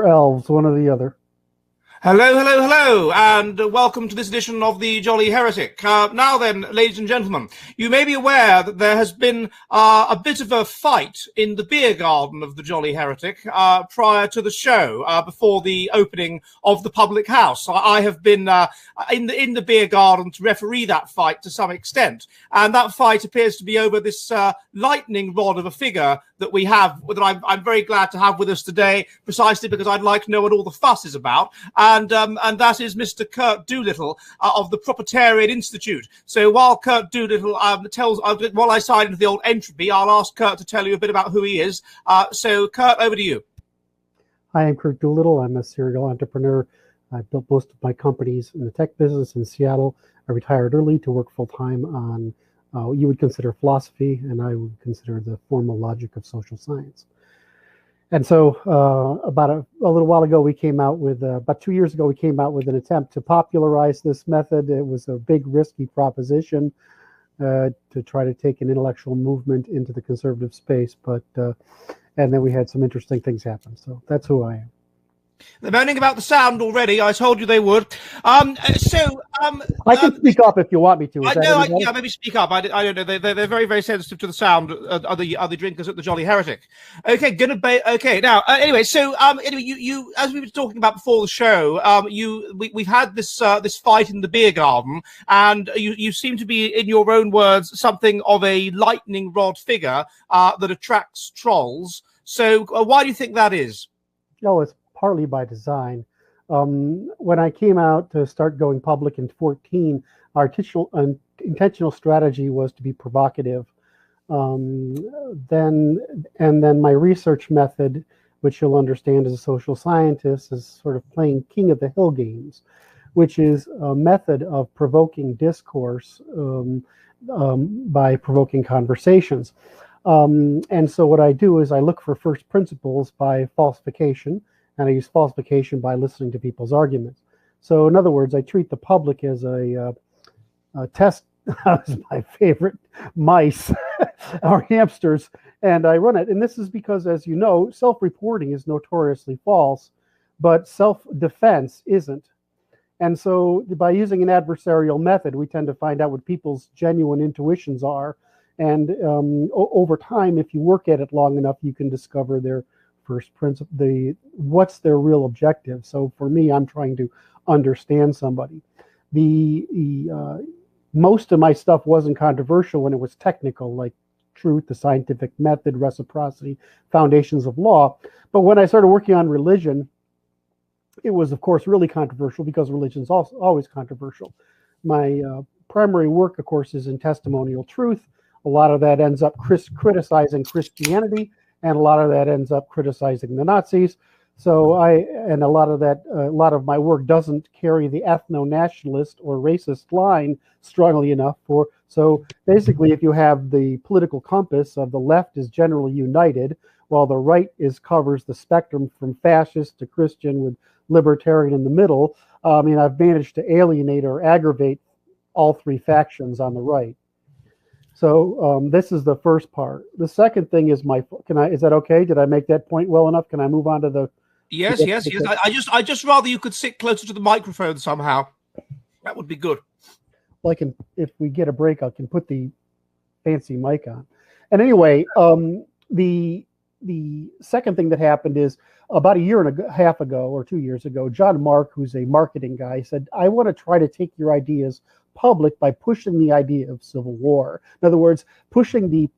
Elves, one or the other. Hello, hello, hello, and welcome to this edition of the Jolly Heretic. Now then, ladies and gentlemen, you may be aware that there has been a bit of a fight in the beer garden of the Jolly Heretic prior to the show, before the opening of the public house. I have been in the beer garden to referee that fight to some extent, and that fight appears to be over this lightning rod of a figure that we have, that I'm very glad to have with us today, precisely because I'd like to know what all the fuss is about. And that is Mr. Kurt Doolittle of the Propertarian Institute. So while Kurt Doolittle while I sign into the old entropy, I'll ask Kurt to tell you a bit about who he is. So Kurt, over to you. Hi, I'm Kurt Doolittle. I'm a serial entrepreneur. I built most of my companies in the tech business in Seattle. I retired early to work full-time on what you would consider philosophy, and I would consider the formal logic of social science. And so about a little while ago, we came out with, about 2 years ago, we came out with an attempt to popularize this method. It was a big, risky proposition to try to take an intellectual movement into the conservative space. But and then we had some interesting things happen. So that's who I am. They're moaning about the sound already. I told you they would. I can speak up if you want me to. Yeah, maybe speak up. I don't know. They're very, very sensitive to the sound. Other drinkers at the Jolly Heretic. Okay, okay. Now, anyway, so anyway, you as we were talking about before the show, we've had this fight in the beer garden, and you seem to be, in your own words, something of a lightning rod figure that attracts trolls. So why do you think that is? Oh, it's partly by design. When I came out to start going public in 2014, our intentional strategy was to be provocative. Then my research method, which you'll understand as a social scientist, is sort of playing king of the hill games, which is a method of provoking discourse by provoking conversations. And so what I do is I look for first principles by falsification, and I use falsification by listening to people's arguments. So in other words, I treat the public as a test, as my favorite, mice or hamsters, and I run it. And this is because, as you know, self-reporting is notoriously false, but self-defense isn't. And so by using an adversarial method, we tend to find out what people's genuine intuitions are. And over time, if you work at it long enough, you can discover their first principle, what's their real objective. So for me, I'm trying to understand somebody. Most of my stuff wasn't controversial when it was technical, like truth, the scientific method, reciprocity, foundations of law. But when I started working on religion, it was, of course, really controversial, because religion is also always controversial. My primary work, of course, is in testimonial truth. A lot of that ends up criticizing Christianity, and a lot of that ends up criticizing the Nazis. So a lot of my work doesn't carry the ethno-nationalist or racist line strongly enough for. So basically, if you have the political compass of the left is generally united, while the right covers the spectrum from fascist to Christian with libertarian in the middle, I've managed to alienate or aggravate all three factions on the right. So this is the first part. The second thing is is that okay? Did I make that point well enough? Can I move on to the? Yes. I just rather you could sit closer to the microphone somehow. That would be good. Well, if we get a break, I can put the fancy mic on. And anyway, the second thing that happened is about a year and a half ago or 2 years ago, John Mark, who's a marketing guy, said, I want to try to take your ideas public by pushing the idea of civil war. In other words, pushing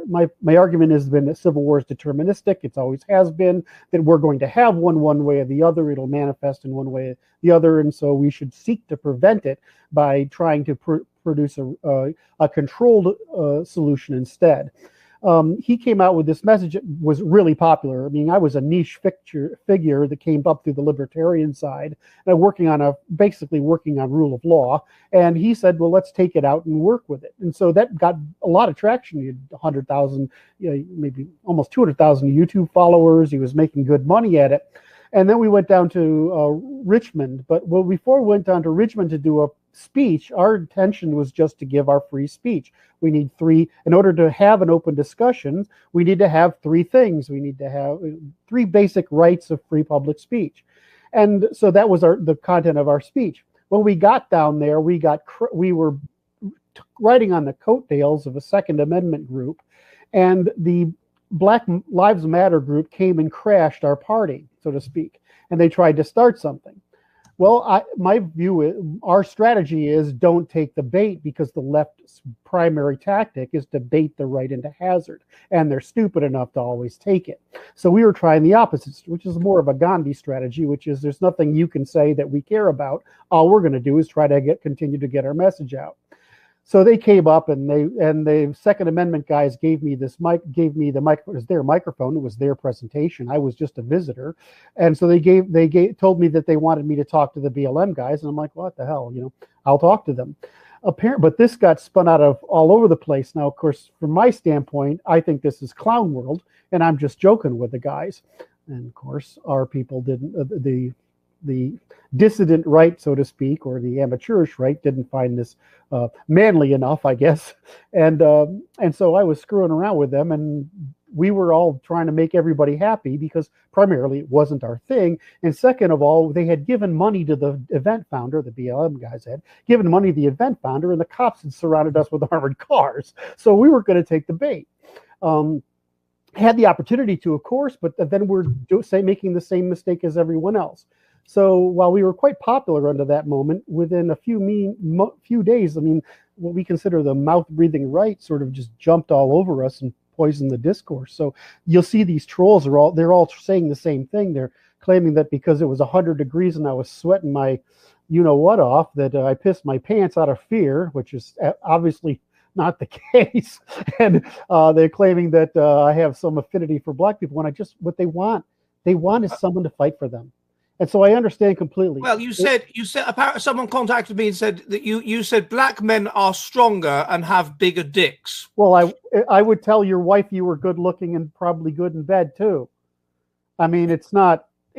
my argument has been that civil war is deterministic. It always has been, that we're going to have one way or the other. It'll manifest in one way or the other. And so we should seek to prevent it by trying to produce a controlled solution instead. He came out with this message that was really popular. I was a niche figure that came up through the libertarian side, basically working on rule of law. And he said, well, let's take it out and work with it. And so that got a lot of traction. He had 100,000, maybe almost 200,000 YouTube followers. He was making good money at it. And then we went down to Richmond. But before we went down to Richmond to do speech, our intention was just to give our free speech. We need in order to have an open discussion, we need to have three things. We need to have three basic rights of free public speech. And so that was the content of our speech. When we got down there, we were riding on the coattails of a Second Amendment group, and the Black Lives Matter group came and crashed our party, so to speak, and they tried to start something. Well, my view is, our strategy is don't take the bait, because the left's primary tactic is to bait the right into hazard, and they're stupid enough to always take it. So we were trying the opposite, which is more of a Gandhi strategy, which is there's nothing you can say that we care about. All we're going to do is try to continue to get our message out. So they came up, and the Second Amendment guys gave me the mic. It was their microphone. It was their presentation. I was just a visitor, and so they told me that they wanted me to talk to the BLM guys, and I'm like, what the hell, I'll talk to them. But this got spun out of all over the place. Now, of course, from my standpoint, I think this is clown world, and I'm just joking with the guys. And of course, our people didn't. The dissident right, so to speak, or the amateurish right, didn't find this manly enough, I guess, and so I was screwing around with them, and we were all trying to make everybody happy, because primarily it wasn't our thing, and second of all, they had given money to the event founder. The BLM guys had given money to the event founder, and the cops had surrounded us with armored cars, so we were going to take the bait. Had the opportunity to, of course, but then we're making the same mistake as everyone else. So while we were quite popular under that moment, within a few days, I mean, what we consider the mouth-breathing right sort of just jumped all over us and poisoned the discourse. So you'll see these trolls they're all saying the same thing. They're claiming that because it was 100 degrees and I was sweating my you-know-what off, that I pissed my pants out of fear, which is obviously not the case. And they're claiming that I have some affinity for Black people, when what they want is someone to fight for them. And so I understand completely. Well, you said apparently someone contacted me and said that you said Black men are stronger and have bigger dicks. Well, I would tell your wife you were good looking and probably good in bed too. I mean, it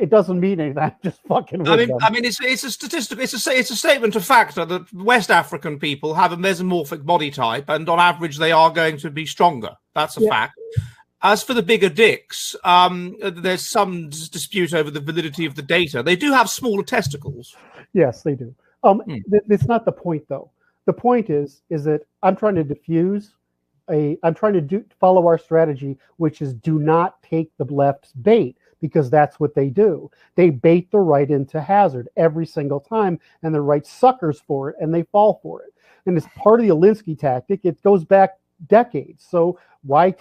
doesn't mean anything. I'm just fucking with them. I mean, it's a statistic. It's a statement of fact that West African people have a mesomorphic body type, and on average, they are going to be stronger. That's a fact. As for the bigger dicks, there's some dispute over the validity of the data. They do have smaller testicles. Yes, they do. It's not the point, though. The point is that I'm trying to follow our strategy, which is do not take the left's bait, because that's what they do. They bait the right into hazard every single time, and the right suckers for it, and they fall for it. And it's part of the Alinsky tactic. It goes back decades. So why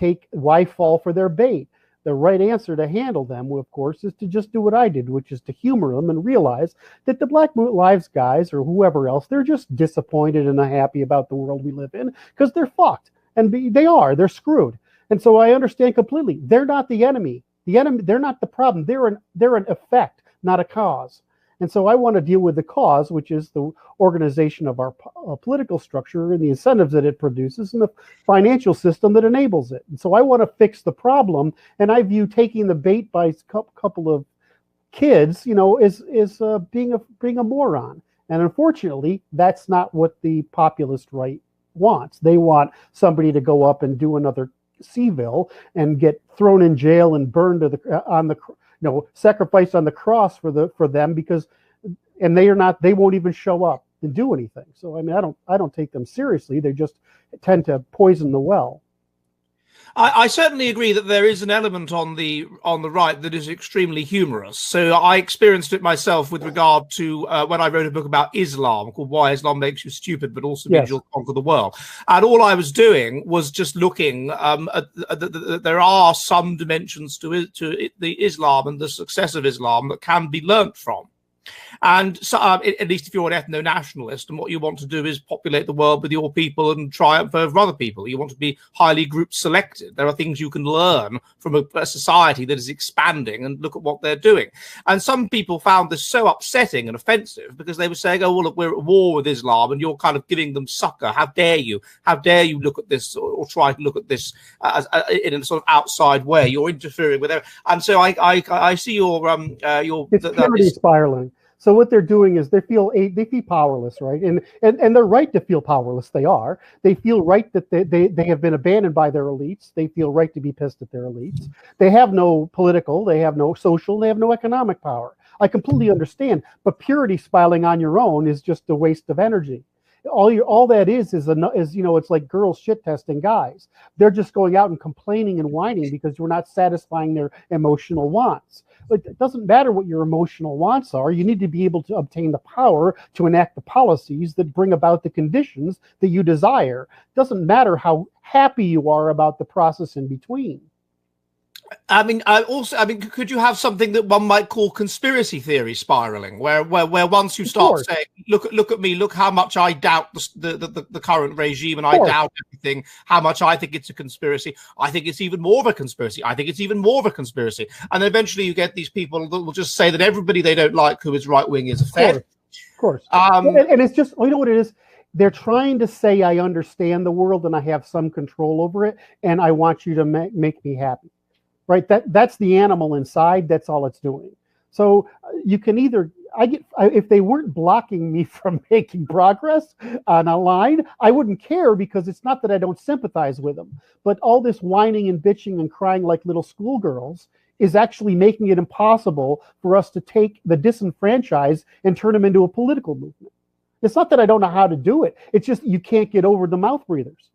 fall for their bait? The right answer to handle them, of course, is to just do what I did, which is to humor them and realize that the Black Lives guys, or whoever else, they're just disappointed and unhappy about the world we live in, because they're fucked. And they're screwed. And so I understand completely. They're not the enemy. They're not the problem. They're an effect, not a cause. And so I want to deal with the cause, which is the organization of our political structure and the incentives that it produces and the financial system that enables it. And so I want to fix the problem. And I view taking the bait by a couple of kids, is being a moron. And unfortunately, that's not what the populist right wants. They want somebody to go up and do another Seville and get thrown in jail and burned sacrificed on the cross for them, because they won't even show up and do anything. So I mean, I don't take them seriously. They just tend to poison the well. I certainly agree that there is an element on the right that is extremely humorous. So I experienced it myself with regard to when I wrote a book about Islam called Why Islam Makes You Stupid, but also means you'll conquer the world. And all I was doing was just looking at there are some dimensions to the Islam and the success of Islam that can be learnt from. And so, at least if you're an ethno-nationalist, and what you want to do is populate the world with your people and triumph over other people. You want to be highly group selected. There are things you can learn from a society that is expanding, and look at what they're doing. And some people found this so upsetting and offensive, because they were saying, oh, well, look, we're at war with Islam, and you're kind of giving them succor. How dare you? How dare you look at this or try to look at this in a sort of outside way? You're interfering with it. And so I see your it's charity spiraling. So what they're doing is they feel powerless, right? And they're right to feel powerless. They are. They feel right that they have been abandoned by their elites. They feel right to be pissed at their elites. They have no political, they have no social, they have no economic power. I completely understand, but purity spiraling on your own is just a waste of energy. All that is it's like girls shit testing guys. They're just going out and complaining and whining because you're not satisfying their emotional wants. But it doesn't matter what your emotional wants are. You need to be able to obtain the power to enact the policies that bring about the conditions that you desire. It doesn't matter how happy you are about the process in between. I mean, could you have something that one might call conspiracy theory spiraling, where once you start saying, look at me, look how much I doubt the current regime, and I doubt everything, how much I think it's a conspiracy. I think it's even more of a conspiracy. I think it's even more of a conspiracy. And eventually you get these people that will just say that everybody they don't like who is right wing is a fed. Of course. And it's just, you know what it is? They're trying to say, I understand the world and I have some control over it, and I want you to make me happy. Right, that's the animal inside. That's all it's doing. So you can either if they weren't blocking me from making progress on a line, I wouldn't care, because it's not that I don't sympathize with them. But all this whining and bitching and crying like little schoolgirls is actually making it impossible for us to take the disenfranchised and turn them into a political movement. It's not that I don't know how to do it. It's just you can't get over the mouth breathers.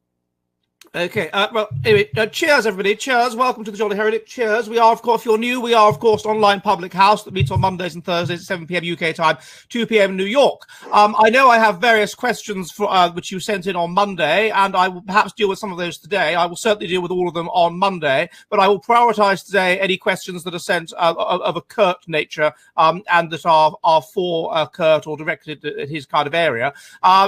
Okay, well, anyway, cheers, everybody. Cheers. Welcome to the Jolly Heretic. Cheers. We are, of course, if you're new, we are, of course, online public house that meets on Mondays and Thursdays at 7 p.m. UK time, 2 p.m. New York. I know I have various questions for which you sent in on Monday, and I will perhaps deal with some of those today. I will certainly deal with all of them on Monday, but I will prioritize today any questions that are sent of a Kurt nature and that are for Kurt or directed at his kind of area.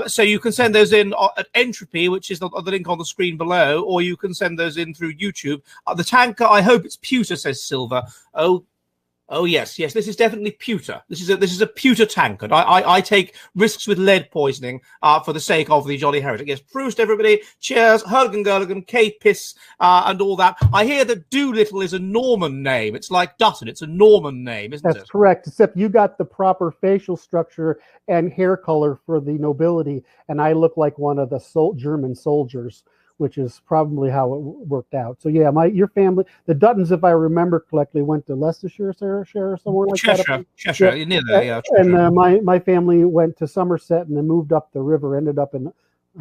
So you can send those in at Entropy, which is the link on the screen below, or you can send those in through YouTube. The tanker, I hope it's pewter, says Silver. Oh yes, this is definitely pewter. This is a pewter tankard. I take risks with lead poisoning for the sake of the Jolly Heretic. Yes, Proust, everybody. Cheers, Hurgan Gurligan, K-Piss, and all that. I hear that Doolittle is a Norman name. It's like Dutton. It's a Norman name, isn't it? That's correct, except you got the proper facial structure and hair color for the nobility, and I look like one of the German soldiers, which is probably how it worked out. So yeah, your family, the Duttons, if I remember correctly, went to Leicestershire or somewhere like that. Cheshire, near there, yeah. And my family went to Somerset and then moved up the river, ended up in,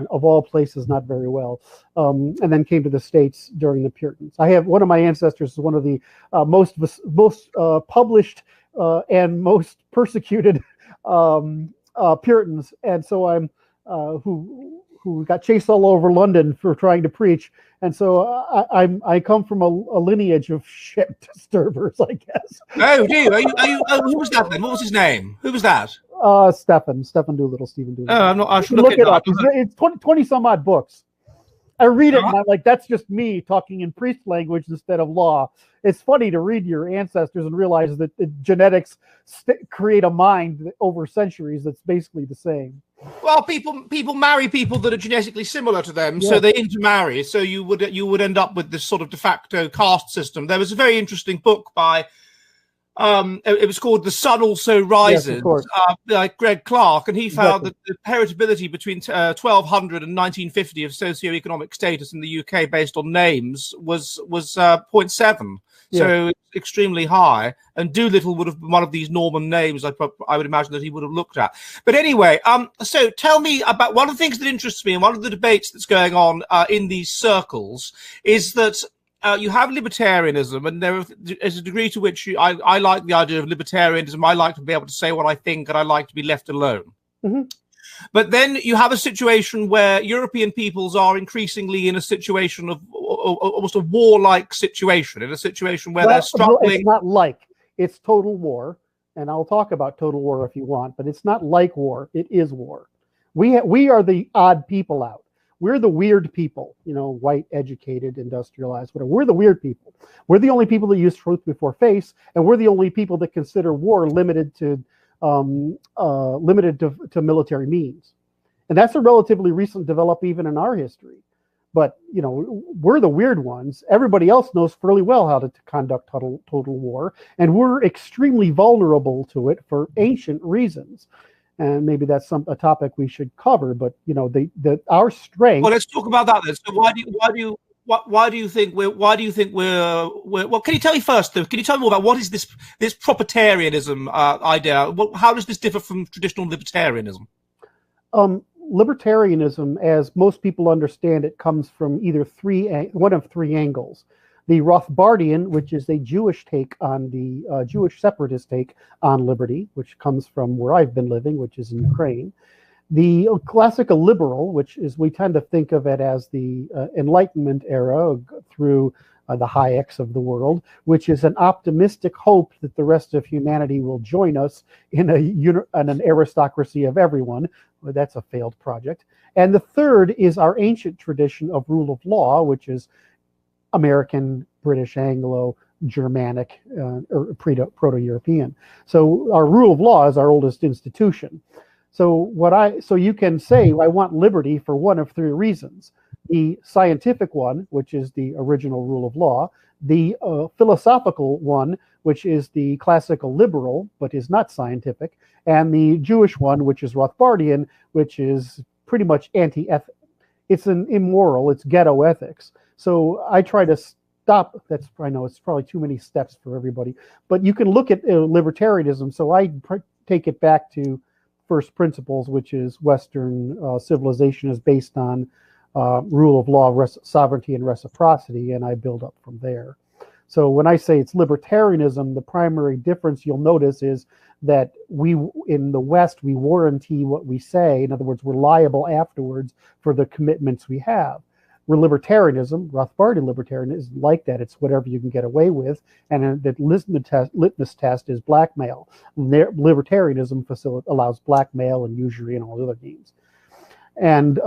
of all places, not very well, and then came to the States during the Puritans. I have one of my ancestors is one of the most published and most persecuted Puritans, and so I'm who got chased all over London for trying to preach, and so I come from a lineage of shit disturbers, I guess. Oh, do you? Are you? Who was that then? What was his name? Who was that? Stephen Doolittle, Stephen Doolittle. Oh, I'm not. I should look it up. It's 20 some odd books. I read it and I'm like, that's just me talking in priest language instead of law. It's funny to read your ancestors and realize that genetics create a mind over centuries that's basically the same. Well, people marry people that are genetically similar to them, so they intermarry. So you would end up with this sort of de facto caste system. There was a very interesting book by it was called The Sun Also Rises, by Greg Clark, and he found that the heritability between 1200 and 1950 of socioeconomic status in the UK based on names was 0.7. So it's extremely high, and Doolittle would have been one of these Norman names I would imagine that he would have looked at. But anyway, so tell me about one of the things that interests me, and one of the debates that's going on in these circles is that you have libertarianism, and there is a degree to which I like the idea of libertarianism. I like to be able to say what I think, and I like to be left alone. Mm-hmm. But then you have a situation where European peoples are increasingly in a situation of almost a warlike situation, in a situation where they're struggling. It's not like, it's total war, and I'll talk about total war if you want, but it's not like war, it is war. We are the odd people out. We're the weird people, white, educated, industrialized, whatever. We're the weird people. We're the only people that use truth before face, and we're the only people that consider war limited to military means. And that's a relatively recent development even in our history. But, we're the weird ones. Everybody else knows fairly well how to conduct total war, and we're extremely vulnerable to it for ancient reasons. And maybe that's a topic we should cover. But our strength. Well, let's talk about that then. So why do you think we're? Well, can you tell me first, though? Can you tell me more about what is this Propertarianism idea? How does this differ from traditional libertarianism? Libertarianism, as most people understand it, comes from one of three angles. The Rothbardian, which is a Jewish take on the Jewish separatist take on liberty, which comes from where I've been living, which is in Ukraine. The classical liberal, which is, we tend to think of it as the Enlightenment era through the Hayeks of the world, which is an optimistic hope that the rest of humanity will join us in an aristocracy of everyone. Well, that's a failed project. And the third is our ancient tradition of rule of law, which is American, British, Anglo, Germanic, or Proto-European. So our rule of law is our oldest institution. So you can say, I want liberty for one of three reasons. The scientific one, which is the original rule of law, the philosophical one, which is the classical liberal, but is not scientific, and the Jewish one, which is Rothbardian, which is pretty much anti-ethic. It's an immoral, it's ghetto ethics. So I try to stop, I know it's probably too many steps for everybody, but you can look at libertarianism. So I take it back to first principles, which is Western civilization is based on rule of law, sovereignty, and reciprocity, and I build up from there. So when I say it's libertarianism, the primary difference you'll notice is that in the West, we warranty what we say. In other words, we're liable afterwards for the commitments we have. We're libertarianism, Rothbardian libertarianism, is like that. It's whatever you can get away with, and the litmus test is blackmail. Libertarianism allows blackmail and usury and all the other means. And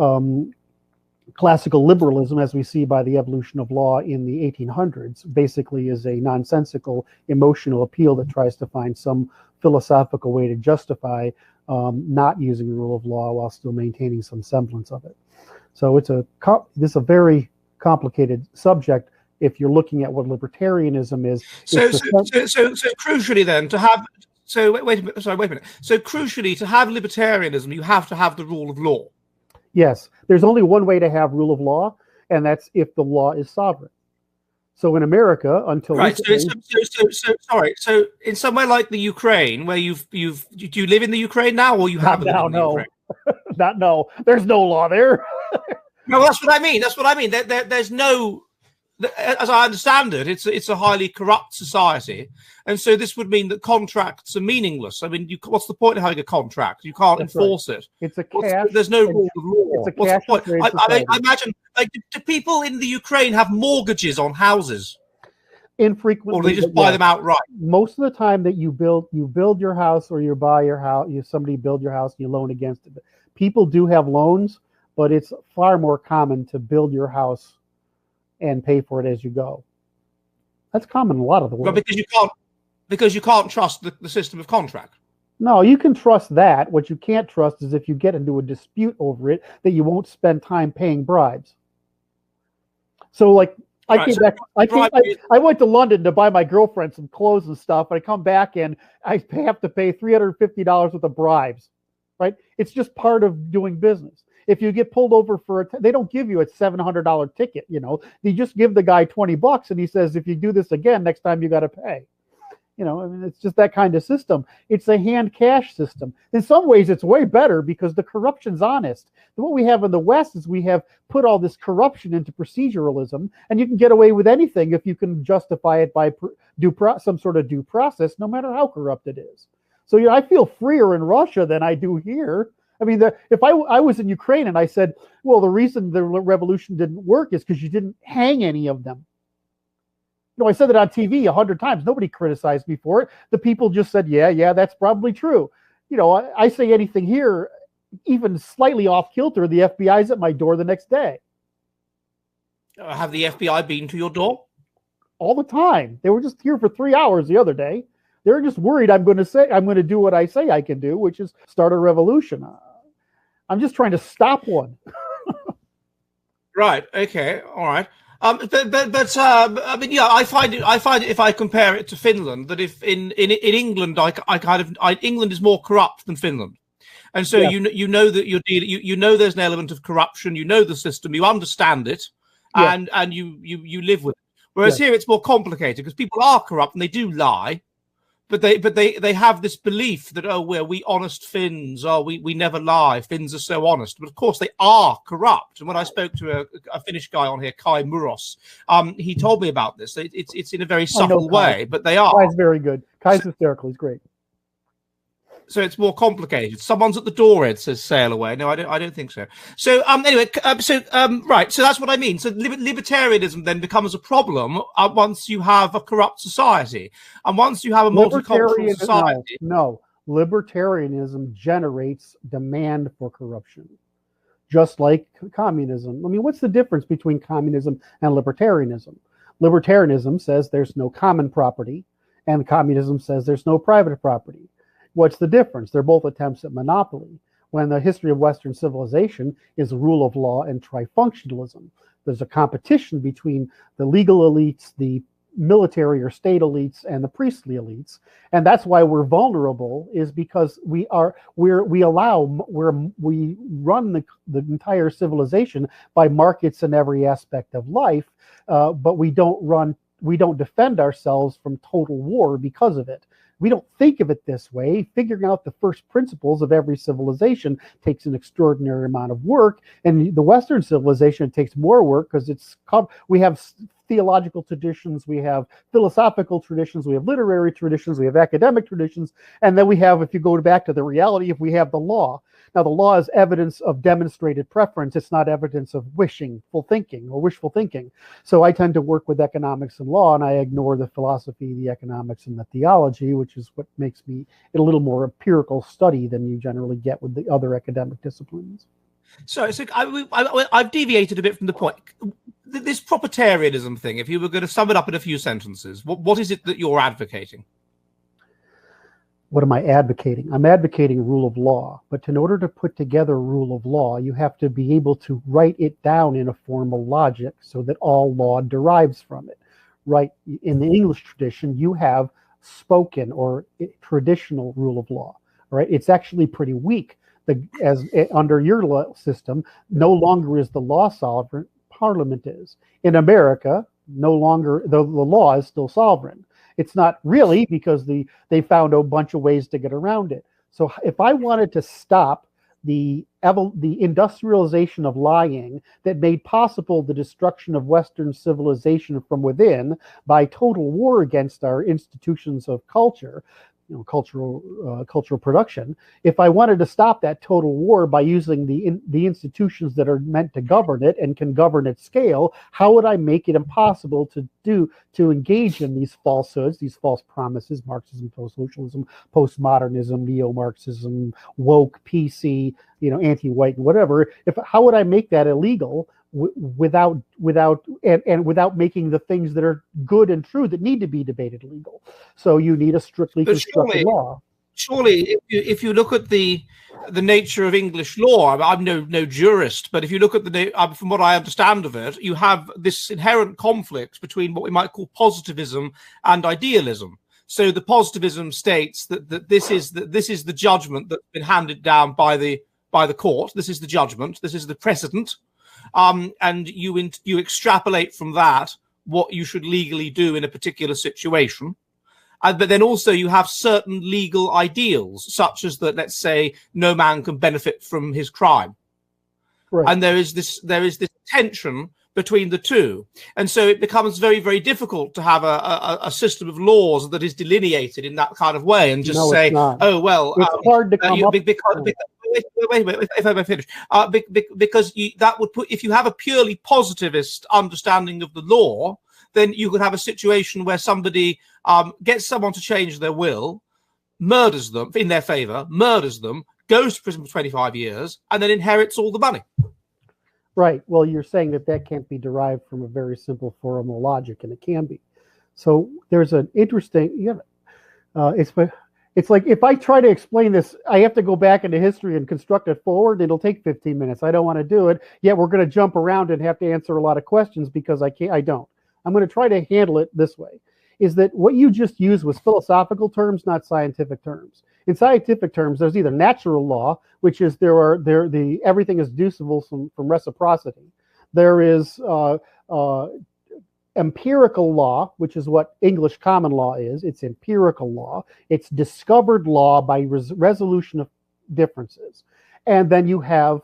classical liberalism, as we see by the evolution of law in the 1800s, basically is a nonsensical emotional appeal that tries to find some philosophical way to justify not using the rule of law while still maintaining some semblance of it. So this is a very complicated subject if you're looking at what libertarianism is. So crucially then, wait a minute. So crucially, to have libertarianism, you have to have the rule of law. Yes, there's only one way to have rule of law, and that's if the law is sovereign. So in America, until recently, So in somewhere like the Ukraine, where do you live in the Ukraine now, or you haven't? No. No. There's no law there. No, that's what I mean. There's no, as I understand it, it's a highly corrupt society, and so this would mean that contracts are meaningless. I mean, what's the point of having a contract? You can't enforce it. It's a cash. There's no rule of law. It's a cash. What's the point? I imagine, do people in the Ukraine have mortgages on houses? Infrequently, or they just buy them outright. Most of the time that you build your house, or you buy your house, somebody build your house and you loan against it. People do have loans, but it's far more common to build your house and pay for it as you go. That's common in a lot of the world. But because you can't trust the system of contract. No, you can trust that. What you can't trust is if you get into a dispute over it, that you won't spend time paying bribes. So like, I went to London to buy my girlfriend some clothes and stuff, and I come back and I have to pay $350 worth of bribes, right? It's just part of doing business. If you get pulled over they don't give you a $700 ticket, You just give the guy $20 and he says, if you do this again, next time you got to pay. I mean, it's just that kind of system. It's a hand cash system. In some ways, it's way better because the corruption's honest. What we have in the West is we have put all this corruption into proceduralism, and you can get away with anything if you can justify it by some sort of due process, no matter how corrupt it is. So I feel freer in Russia than I do here. I mean, if I was in Ukraine and I said, well, the reason the revolution didn't work is because you didn't hang any of them. I said it on TV 100 times. Nobody criticized me for it. The people just said, yeah, that's probably true. I say anything here, even slightly off kilter, the FBI's at my door the next day. Have the FBI been to your door? All the time. They were just here for 3 hours the other day. They're just worried I'm going to do what I say I can do, which is start a revolution. I'm just trying to stop one. Right. Okay. All right. I mean, yeah, I find it if I compare it to Finland, that if in England, England is more corrupt than Finland. And so Yeah. you know that you know there's an element of corruption. You know the system. You understand it, Yeah. and you live with it. Whereas Yeah. here it's more complicated because people are corrupt and they do lie, but they have this belief that, oh, we honest Finns, we never lie. Finns are so honest, but of course they are corrupt. And when I spoke to a Finnish guy on here, Kai Muros, he told me about this. It's in a very subtle way, but they are. Kai's very good. Kai's hysterical. He's great. So it's more complicated. Someone's at the door, Ed says, sail away. No, I don't think so. So anyway, right. So that's what I mean. So libertarianism then becomes a problem once you have a corrupt society, and once you have a multicultural society. No, libertarianism generates demand for corruption, just like communism. I mean, what's the difference between communism and libertarianism? Libertarianism says there's no common property, and communism says there's no private property. What's the difference? They're both attempts at monopoly. When the history of Western civilization is rule of law and trifunctionalism. There's a competition between the legal elites, the military or state elites, and the priestly elites, and that's why we're vulnerable. Is because we run the entire civilization by markets in every aspect of life, but we don't defend ourselves from total war because of it. We don't think of it this way. Figuring out the first principles of every civilization takes an extraordinary amount of work. And the Western civilization takes more work because we have theological traditions, we have philosophical traditions, we have literary traditions, we have academic traditions, and then we have, if you go back to the reality, if we have the law. Now, the law is evidence of demonstrated preference. It's not evidence of wishful thinking. So I tend to work with economics and law, and I ignore the philosophy, the economics, and the theology, which is what makes me a little more empirical study than you generally get with the other academic disciplines. So I've deviated a bit from the point. This propertarianism thing, if you were going to sum it up in a few sentences, what is it that you're advocating? What am I advocating? I'm advocating rule of law, but in order to put together rule of law, you have to be able to write it down in a formal logic so that all law derives from it. Right? In the English tradition, you have spoken or traditional rule of law. Right? It's actually pretty weak. Under your system, no longer is the law sovereign, Parliament is. In America, no longer the law is still sovereign. It's not really, because they found a bunch of ways to get around it. So if I wanted to stop the industrialization of lying that made possible the destruction of Western civilization from within by total war against our institutions of culture, cultural production. If I wanted to stop that total war by using the institutions that are meant to govern it and can govern at scale, how would I make it impossible to engage in these falsehoods, these false promises, Marxism, post-socialism, postmodernism, neo-Marxism, woke, PC, anti-white, and whatever? How would I make that illegal without making the things that are good and true that need to be debated legal? So you need a strictly constructed law. Surely, if you look at the nature of English law, I'm no jurist, but if you look at from what I understand of it, you have this inherent conflict between what we might call positivism and idealism. So the positivism states that this is the judgment that's been handed down by the court. This is the judgment. This is the precedent. And you extrapolate from that what you should legally do in a particular situation. But then also you have certain legal ideals, such as that, let's say, no man can benefit from his crime. Right. And there is this tension between the two. And so it becomes very, very difficult to have a system of laws that is delineated in that kind of way and just say, oh, well, it's hard to come up wait, if I may finish, because that would put, if you have a purely positivist understanding of the law, then you could have a situation where somebody gets someone to change their will, murders them in their favor, murders them, goes to prison for 25 years, and then inherits all the money. Right. Well, you're saying that can't be derived from a very simple formal logic, and it can be. So there's an interesting, It's like if I try to explain this, I have to go back into history and construct it forward. It'll take 15 minutes. I don't want to do it. Yet we're going to jump around and have to answer a lot of questions because I can't. I don't. I'm going to try to handle it this way. Is that what you just used was philosophical terms, not scientific terms. In scientific terms, there's either natural law, which is everything is deducible from reciprocity. There is empirical law, which is what English common law is. It's empirical law. It's discovered law by resolution of differences. And then you have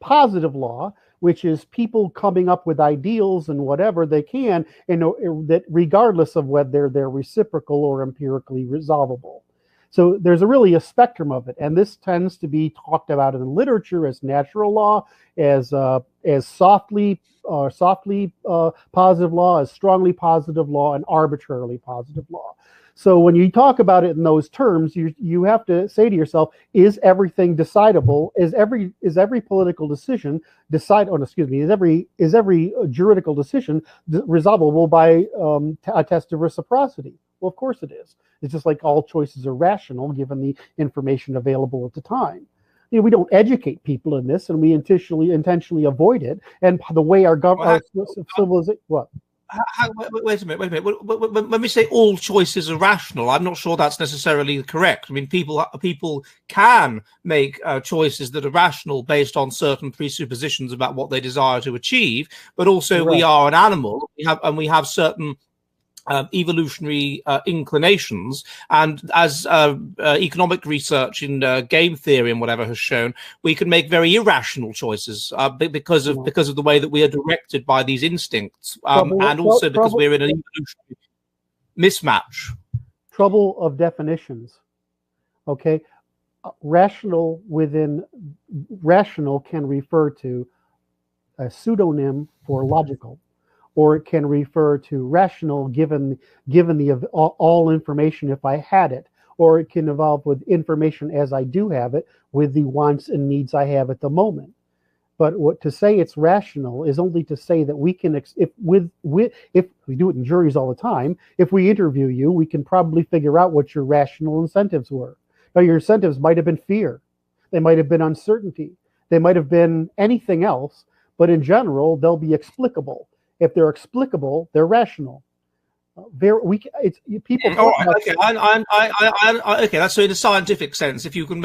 positive law, which is people coming up with ideals and whatever they can, that regardless of whether they're reciprocal or empirically resolvable. So there's really a spectrum of it, and this tends to be talked about in the literature as natural law, as softly positive law, as strongly positive law, and arbitrarily positive law. So when you talk about it in those terms, you have to say to yourself: is everything decidable? Is every political decision is every juridical decision resolvable by a test of reciprocity? Well, of course it is. It's just like all choices are rational given the information available at the time. We don't educate people in this, and we intentionally avoid it. And the way our civilization, what? Wait a minute. When we say all choices are rational, I'm not sure that's necessarily correct. I mean, people can make choices that are rational based on certain presuppositions about what they desire to achieve, but also we are an animal, we have certain evolutionary inclinations, and as economic research in game theory and whatever has shown, we can make very irrational choices because of the way that we are directed by these instincts, and also because we're in an evolutionary mismatch. Trouble of definitions. Okay, rational can refer to a pseudonym for logical, or it can refer to rational given the all information if I had it, or it can evolve with information as I do have it with the wants and needs I have at the moment. But to say it's rational is only to say that we can, if we do it in juries all the time, if we interview you, we can probably figure out what your rational incentives were. Now, your incentives might have been fear, they might have been uncertainty, they might have been anything else, but in general, they'll be explicable. If they're explicable, they're rational. People. All right, okay. Okay, that's so in a scientific sense. If you can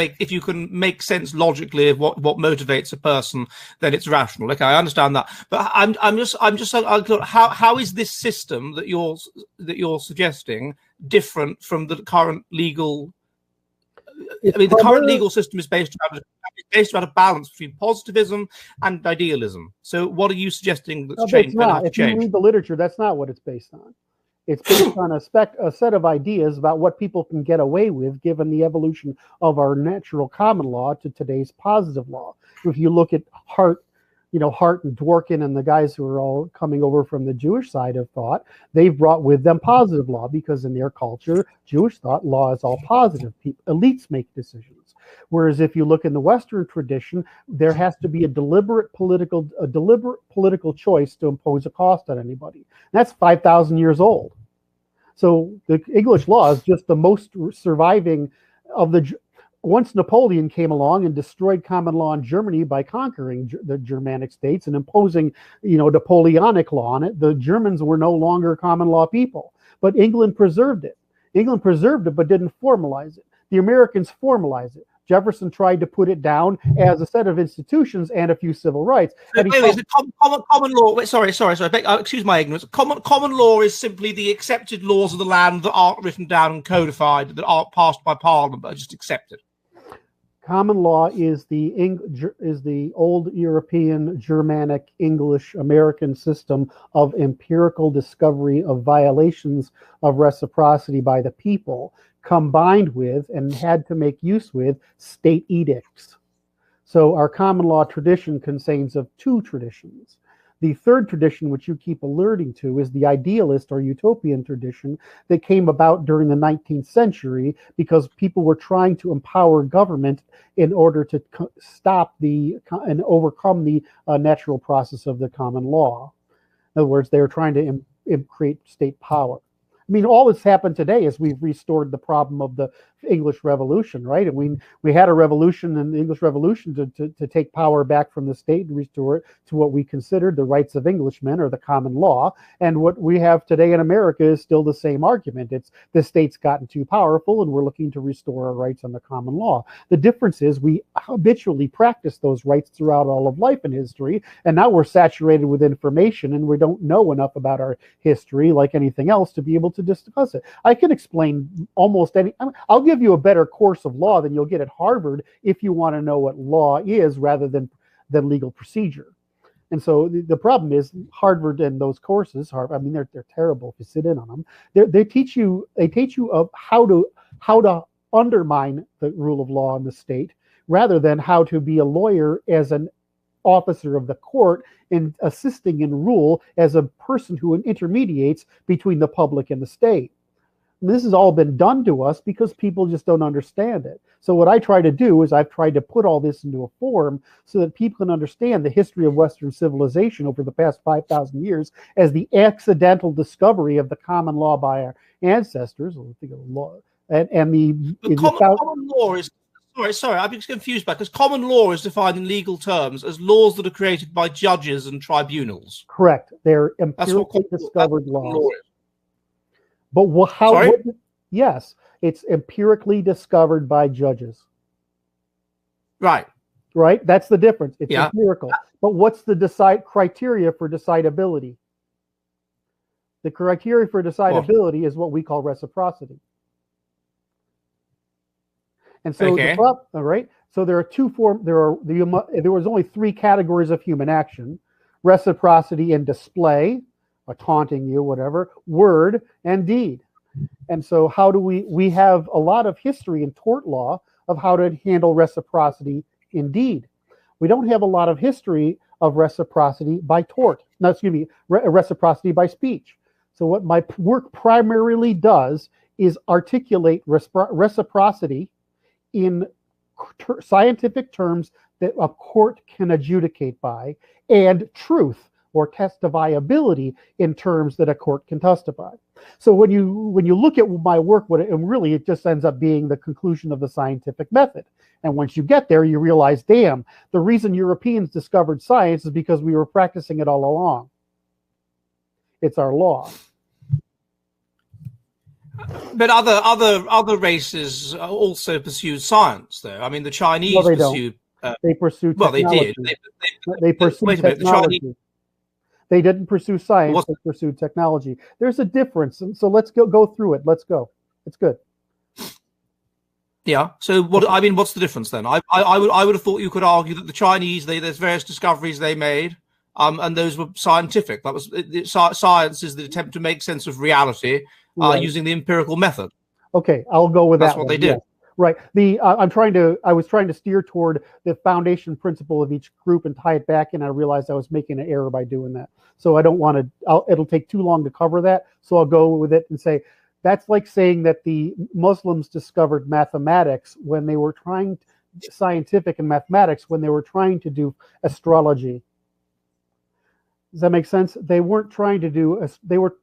make sense logically of what motivates a person, then it's rational. Okay, I understand that. But I'm just how is this system that you're suggesting different from the current legal? I mean, the current legal system is based around a balance between positivism and idealism. So, what are you suggesting that's changed? If you read the literature, that's not what it's based on. It's based on a set of ideas about what people can get away with given the evolution of our natural common law to today's positive law. If you look at Hart and Dworkin and the guys who are all coming over from the Jewish side of thought, they've brought with them positive law because in their culture, Jewish thought, law is all positive. Elites make decisions. Whereas if you look in the Western tradition, there has to be a deliberate political choice to impose a cost on anybody. That's 5,000 years old. So the English law is just the most surviving of the. Once Napoleon came along and destroyed common law in Germany by conquering the Germanic states and imposing, Napoleonic law on it, the Germans were no longer common law people. But England preserved it. But didn't formalize it. The Americans formalized it. Jefferson tried to put it down as a set of institutions and a few civil rights. Common law. Wait, sorry. Excuse my ignorance. Common law is simply the accepted laws of the land that aren't written down and codified, that aren't passed by Parliament, but are just accepted. Common law is the old European, Germanic, English, American system of empirical discovery of violations of reciprocity by the people, combined with and had to make use with state edicts. So our common law tradition contains of two traditions. The third tradition, which you keep alerting to, is the idealist or utopian tradition that came about during the 19th century because people were trying to empower government in order to stop and overcome the natural process of the common law. In other words, they were trying to create state power. I mean, all that's happened today is we've restored the problem of the English Revolution, right? And we had a revolution in the English Revolution to take power back from the state and restore it to what we considered the rights of Englishmen or the common law. And what we have today in America is still the same argument. It's the state's gotten too powerful and we're looking to restore our rights on the common law. The difference is we habitually practice those rights throughout all of life and history, and now we're saturated with information and we don't know enough about our history, like anything else, to be able to discuss it. I can explain almost any. I'll give you a better course of law than you'll get at Harvard if you want to know what law is rather than legal procedure. And so the problem is Harvard and those courses, I mean, they're terrible if you sit in on them. They teach you of how to undermine the rule of law in the state rather than how to be a lawyer as an officer of the court and assisting in rule as a person who intermediates between the public and the state. And this has all been done to us because people just don't understand it. So what I try to do is I've tried to put all this into a form so that people can understand the history of Western civilization over the past 5,000 years as the accidental discovery of the common law by our ancestors. Think of law and the common law is. Sorry, I'm just confused by because common law is defined in legal terms as laws that are created by judges and tribunals. Correct. They're empirically discovered laws. But yes, it's empirically discovered by judges. Right. That's the difference. It's empirical. But what's the criteria for decidability? The criteria for decidability is what we call reciprocity. And so, all right. So there are two forms. There was only three categories of human action: reciprocity and display, or taunting you, whatever, word and deed. And so, how do we have a lot of history in tort law of how to handle reciprocity in deed. We don't have a lot of history of reciprocity by tort. No, excuse me, reciprocity by speech. So what my work primarily does is articulate reciprocity in scientific terms that a court can adjudicate by, and truth or testifiability in terms that a court can testify. So when you look at my work, it just ends up being the conclusion of the scientific method. And once you get there, you realize, damn, the reason Europeans discovered science is because we were practicing it all along. It's our law. But other races also pursue science, though. I mean, the Chinese pursue. They pursue technology. Well, they did. They pursued technology. They didn't pursue science. They pursued technology. There's a difference, and so let's go through it. Let's go. It's good. Yeah. So what's the difference then? I would have thought you could argue that the Chinese, there's various discoveries they made, and those were scientific. That was science is the attempt to make sense of reality using the empirical method. Okay, I'll go with that. That's what they did. Yes. Right. I was trying to steer toward the foundation principle of each group and tie it back, and I realized I was making an error by doing that. So I don't want to. It'll take too long to cover that. So I'll go with it and say that's like saying that the Muslims discovered mathematics when they were trying scientific and mathematics when they were trying to do astrology. Does that make sense? They weren't trying to do.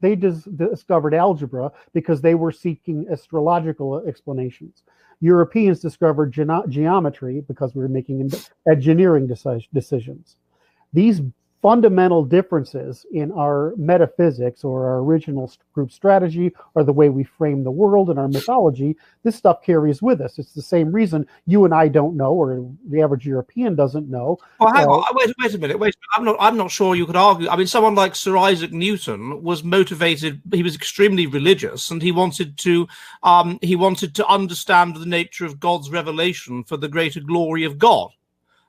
They just discovered algebra because they were seeking astrological explanations. Europeans discovered geometry because we were making engineering decisions. These fundamental differences in our metaphysics or our original group strategy or the way we frame the world and our mythology, this stuff carries with us. It's the same reason you and I don't know, or the average European doesn't know. Well, hang on. Wait a minute. I'm not sure you could argue. I mean, someone like Sir Isaac Newton was motivated. He was extremely religious, and he wanted to understand the nature of God's revelation for the greater glory of God.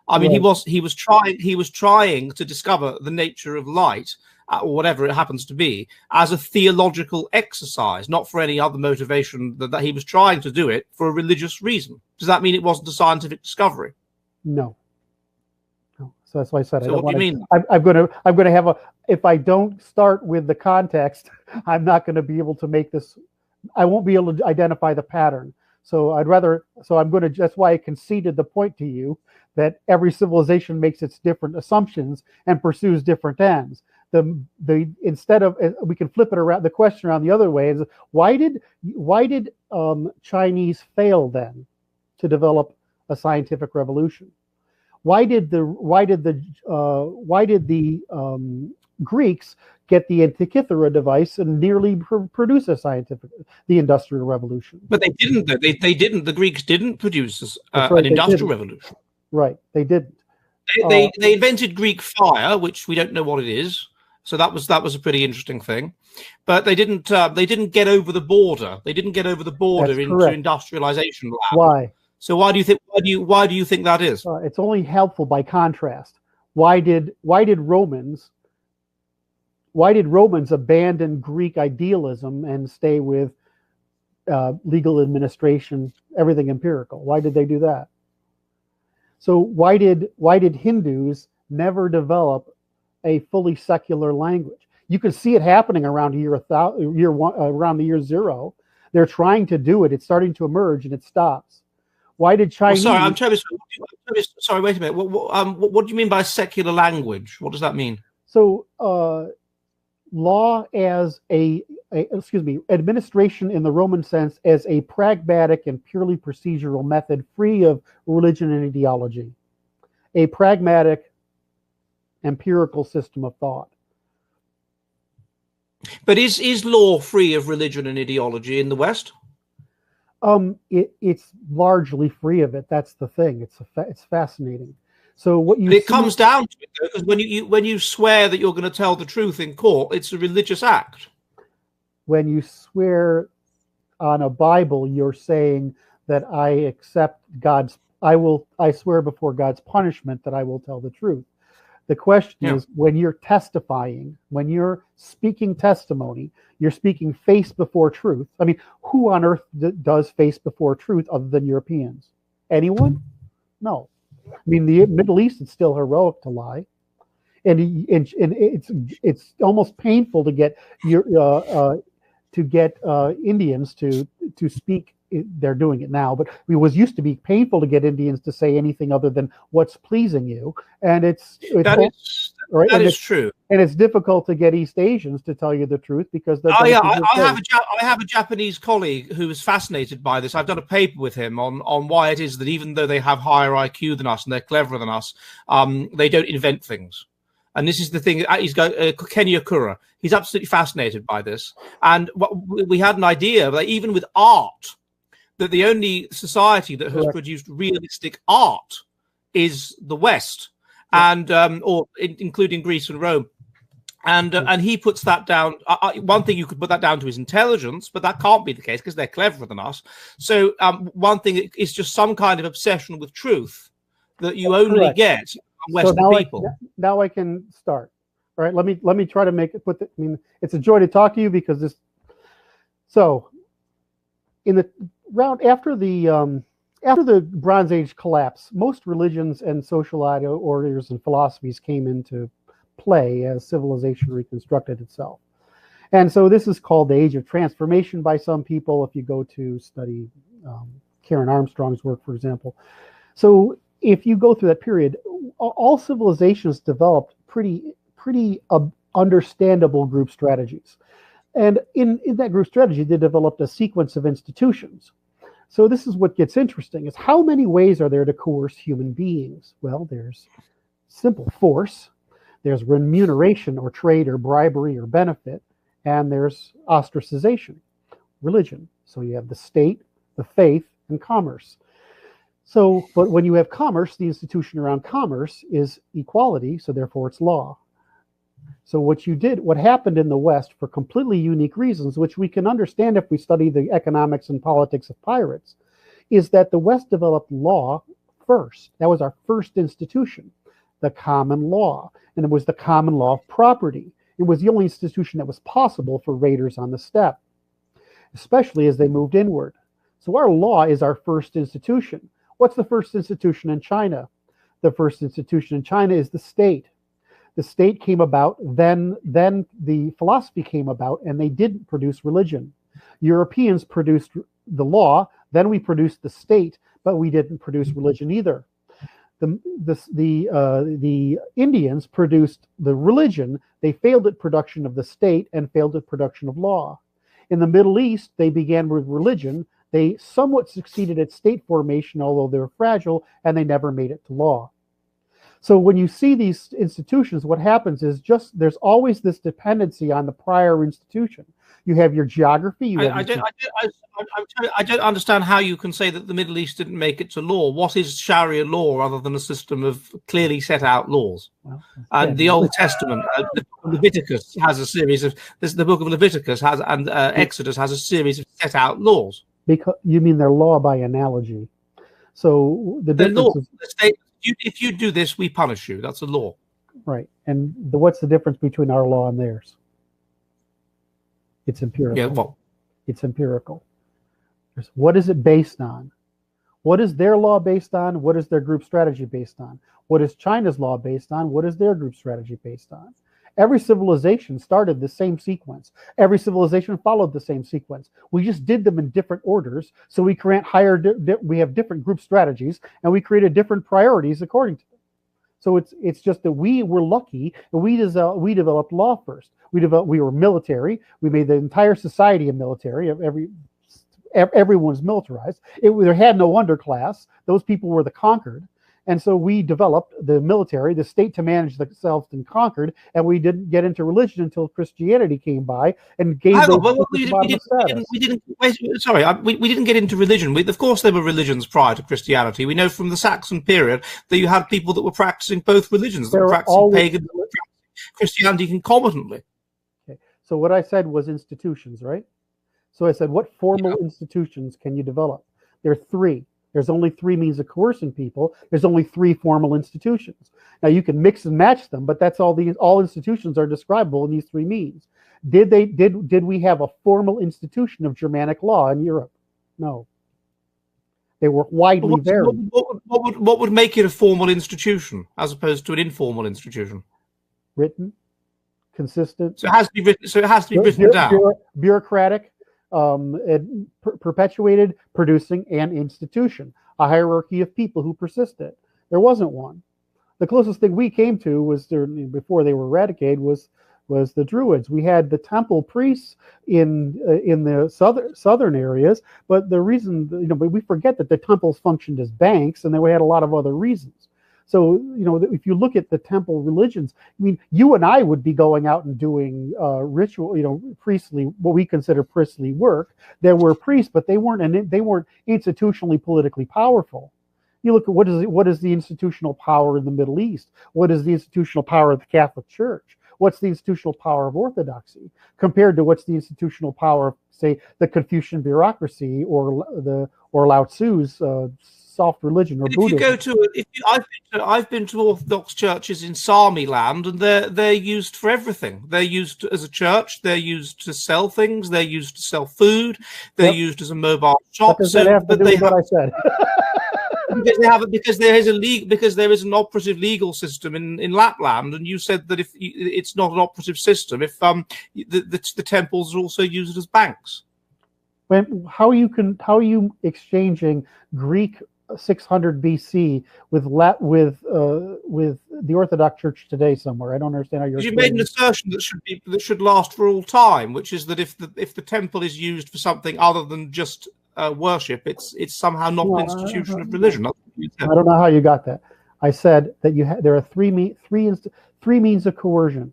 I mean, right. he was trying to discover the nature of light, or whatever it happens to be, as a theological exercise, not for any other motivation. That he was trying to do it for a religious reason. Does that mean it wasn't a scientific discovery? No. So that's why I said. So what do you mean? I'm going to have a. If I don't start with the context, I'm not going to be able to make this. I won't be able to identify the pattern. So that's why I conceded the point to you that every civilization makes its different assumptions and pursues different ends. the instead of, we can flip it around, the question around the other way is, why did Chinese fail then to develop a scientific revolution? Why did the Greeks get the Antikythera device and nearly produce the industrial revolution? But they didn't. They didn't. The Greeks didn't produce Right, an industrial revolution. Right, they didn't. They invented Greek fire, which we don't know what it is. So that was a pretty interesting thing. But they didn't get over the border. They didn't get over the border into industrialization land. Why? So why do you think that is? It's only helpful by contrast. Why did Romans abandon Greek idealism and stay with legal administration, everything empirical? Why did they do that? So why did Hindus never develop a fully secular language? You can see it happening around around the year 0. They're trying to do it. It's starting to emerge, and it stops. Why did Chinese? Well, sorry, wait a minute. What do you mean by secular language? What does that mean? So, law as administration in the Roman sense as a pragmatic and purely procedural method, free of religion and ideology, a pragmatic, empirical system of thought. But is law free of religion and ideology in the West? It's largely free of it. That's the thing. It's fascinating. So what you it comes down to it, though, because when you swear that you're going to tell the truth in court, it's a religious act. When you swear on a Bible, you're saying that I accept I swear before God's punishment that I will tell the truth. The question is, when you're testifying, when you're speaking testimony, you're speaking face before truth. I mean, who on earth does face before truth other than Europeans? Anyone? No. I mean, the Middle East, it's still heroic to lie, and it's almost painful to get Indians to speak. They're doing it now, but it used to be painful to get Indians to say anything other than what's pleasing you, and that is true. And it's difficult to get East Asians to tell you the truth because I have a Japanese colleague who is fascinated by this. I've done a paper with him on why it is that even though they have higher IQ than us and they're cleverer than us, they don't invent things. And this is the thing. He's got Kenya Kura. He's absolutely fascinated by this. And we had an idea that even with art, that the only society that has produced realistic art is the West, and including Greece and Rome. And he puts that down. One thing you could put that down to is intelligence, but that can't be the case because they're cleverer than us. So one thing is just some kind of obsession with truth that you only get from Western people. Now I can start. All right, let me try to make it. I mean, it's a joy to talk to you because this. So, in the round after the Bronze Age collapse, most religions and social orders and philosophies came into play as civilization reconstructed itself. And so this is called the Age of Transformation by some people, if you go to study Karen Armstrong's work, for example. So if you go through that period, all civilizations developed pretty understandable group strategies. And in that group strategy, they developed a sequence of institutions. So this is what gets interesting, is how many ways are there to coerce human beings? Well, there's simple force, there's remuneration or trade or bribery or benefit, and there's ostracization, religion. So you have the state, the faith, and commerce. So, but when you have commerce, the institution around commerce is equality, so therefore it's law. So what happened in the West for completely unique reasons, which we can understand if we study the economics and politics of pirates, is that the West developed law first. That was our first institution, the common law. And it was the common law of property. It was the only institution that was possible for raiders on the steppe, especially as they moved inward. So our law is our first institution. What's the first institution in China? The first institution in China is the state. The state came about, then the philosophy came about, and they didn't produce religion. Europeans produced the law, then we produced the state, but we didn't produce religion either. The Indians produced the religion. They failed at production of the state and failed at production of law. In the Middle East, they began with religion. They somewhat succeeded at state formation, although they were fragile, and they never made it to law. So when you see these institutions, what happens is there's always this dependency on the prior institution. You have your geography. I don't understand how you can say that the Middle East didn't make it to law. What is Sharia law other than a system of clearly set out laws? Well, and the Old Testament, Leviticus has a series of the book of Leviticus has, and Exodus has a series of set out laws. Because you mean they're law by analogy. So the difference is the state. If you do this, we punish you. That's a law. Right. And what's the difference between our law and theirs? It's empirical. Yeah, well, it's empirical. What is it based on? What is their law based on? What is their group strategy based on? What is China's law based on? What is their group strategy based on? Every civilization started the same sequence. Every civilization followed the same sequence. We just did them in different orders, so we we have different group strategies, and we created different priorities according to them. So it's just that we were lucky, and we developed law first. We were military. We made the entire society a military. Everyone's militarized. There had no underclass. Those people were the conquered. And so we developed the military, the state to manage themselves and conquered, and we didn't get into religion until Christianity came by and gave them status. We didn't get into religion. Of course, there were religions prior to Christianity. We know from the Saxon period that you had people that were practicing both religions, that were practicing pagan and Christianity concomitantly. Okay. So what I said was institutions, right? So I said, what formal institutions can you develop? There are three. There's only three means of coercing people. There's only three formal institutions. Now you can mix and match them, but that's all institutions are describable in these three means. Did we have a formal institution of Germanic law in Europe? No. They were widely varied. What would make it a formal institution as opposed to an informal institution? Written, consistent. So it has to be written. So it has to be written down. Bureaucratic. Perpetuated, producing an institution, a hierarchy of people who persisted. There wasn't one. The closest thing we came to was before they were eradicated was the Druids. We had the temple priests in the southern areas, but the reason but we forget that the temples functioned as banks, and they had a lot of other reasons. So, if you look at the temple religions, I mean, you and I would be going out and doing ritual, priestly, what we consider priestly work. There were priests, but they weren't institutionally politically powerful. You look at what is the institutional power in the Middle East? What is the institutional power of the Catholic Church? What's the institutional power of Orthodoxy compared to what's the institutional power of, say, the Confucian bureaucracy or Lao Tzu's soft religion or Buddhism? I've been to Orthodox churches in Sami land, and they're used for everything. They're used as a church. They're used to sell things. They're used to sell food. They're used as a mobile shop. What I said? because there is an operative legal system in Lapland, and you said that if it's not an operative system, if the temples are also used as banks. How are you exchanging Greek 600 BC with the Orthodox Church today somewhere? I don't understand how you're. You made an assertion that should last for all time, which is that if the temple is used for something other than just worship, it's somehow not an institution of religion. I don't know how you got that. I said that there are three means of coercion.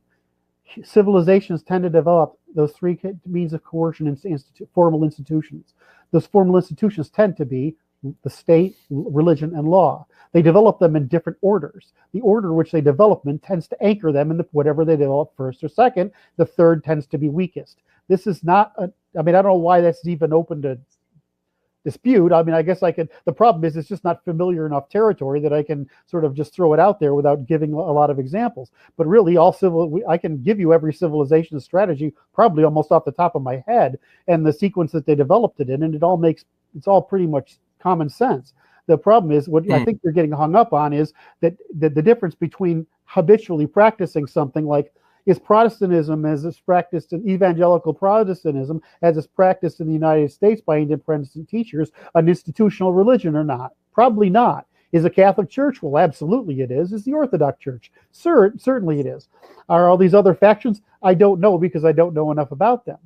Civilizations tend to develop those three means of coercion in formal institutions. Those formal institutions tend to be the state, religion, and law. They develop them in different orders. The order which they develop in tends to anchor them in whatever they develop first or second. The third tends to be weakest. This is not I don't know why that's even open to dispute. I mean, I guess the problem is it's just not familiar enough territory that I can sort of just throw it out there without giving a lot of examples. But really, I can give you every civilization strategy probably almost off the top of my head and the sequence that they developed it in, and it's all pretty much common sense. The problem is what I think you're getting hung up on is that the difference between habitually practicing something like is Protestantism as it's practiced in evangelical Protestantism, as it's practiced in the United States by independent teachers, an institutional religion or not? Probably not. Is a Catholic Church? Well, absolutely it is. Is the Orthodox Church? Certainly it is. Are all these other factions? I don't know, because I don't know enough about them.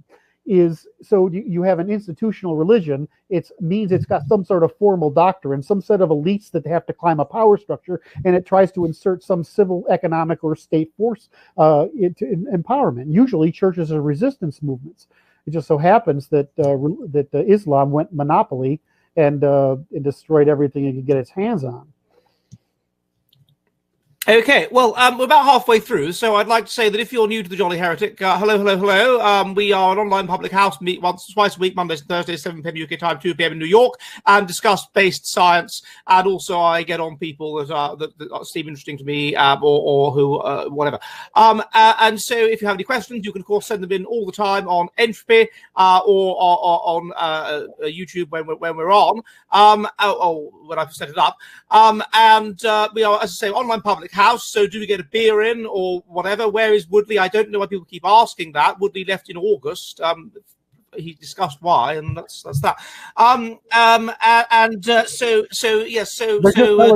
So you have an institutional religion. It means it's got some sort of formal doctrine, some set of elites that have to climb a power structure, and it tries to insert some civil, economic, or state force into empowerment. Usually churches are resistance movements. It just so happens that Islam went monopoly and destroyed everything it could get its hands on. Okay, well, we're about halfway through, so I'd like to say that if you're new to the Jolly Heretic, hello, hello, hello. We are an online public house, meet twice a week, Mondays and Thursdays, 7 p.m. UK time, 2 p.m. in New York, and discuss based science. And also, I get on people that seem interesting to me, or who, whatever. And so, if you have any questions, you can of course send them in all the time on Entropy or on YouTube when we're on, or when I've set it up. And we are, as I say, online public house. So do we get a beer in or whatever? Where is Woodley? I don't know why people keep asking that. Woodley left in August. He discussed why, and that's that. Do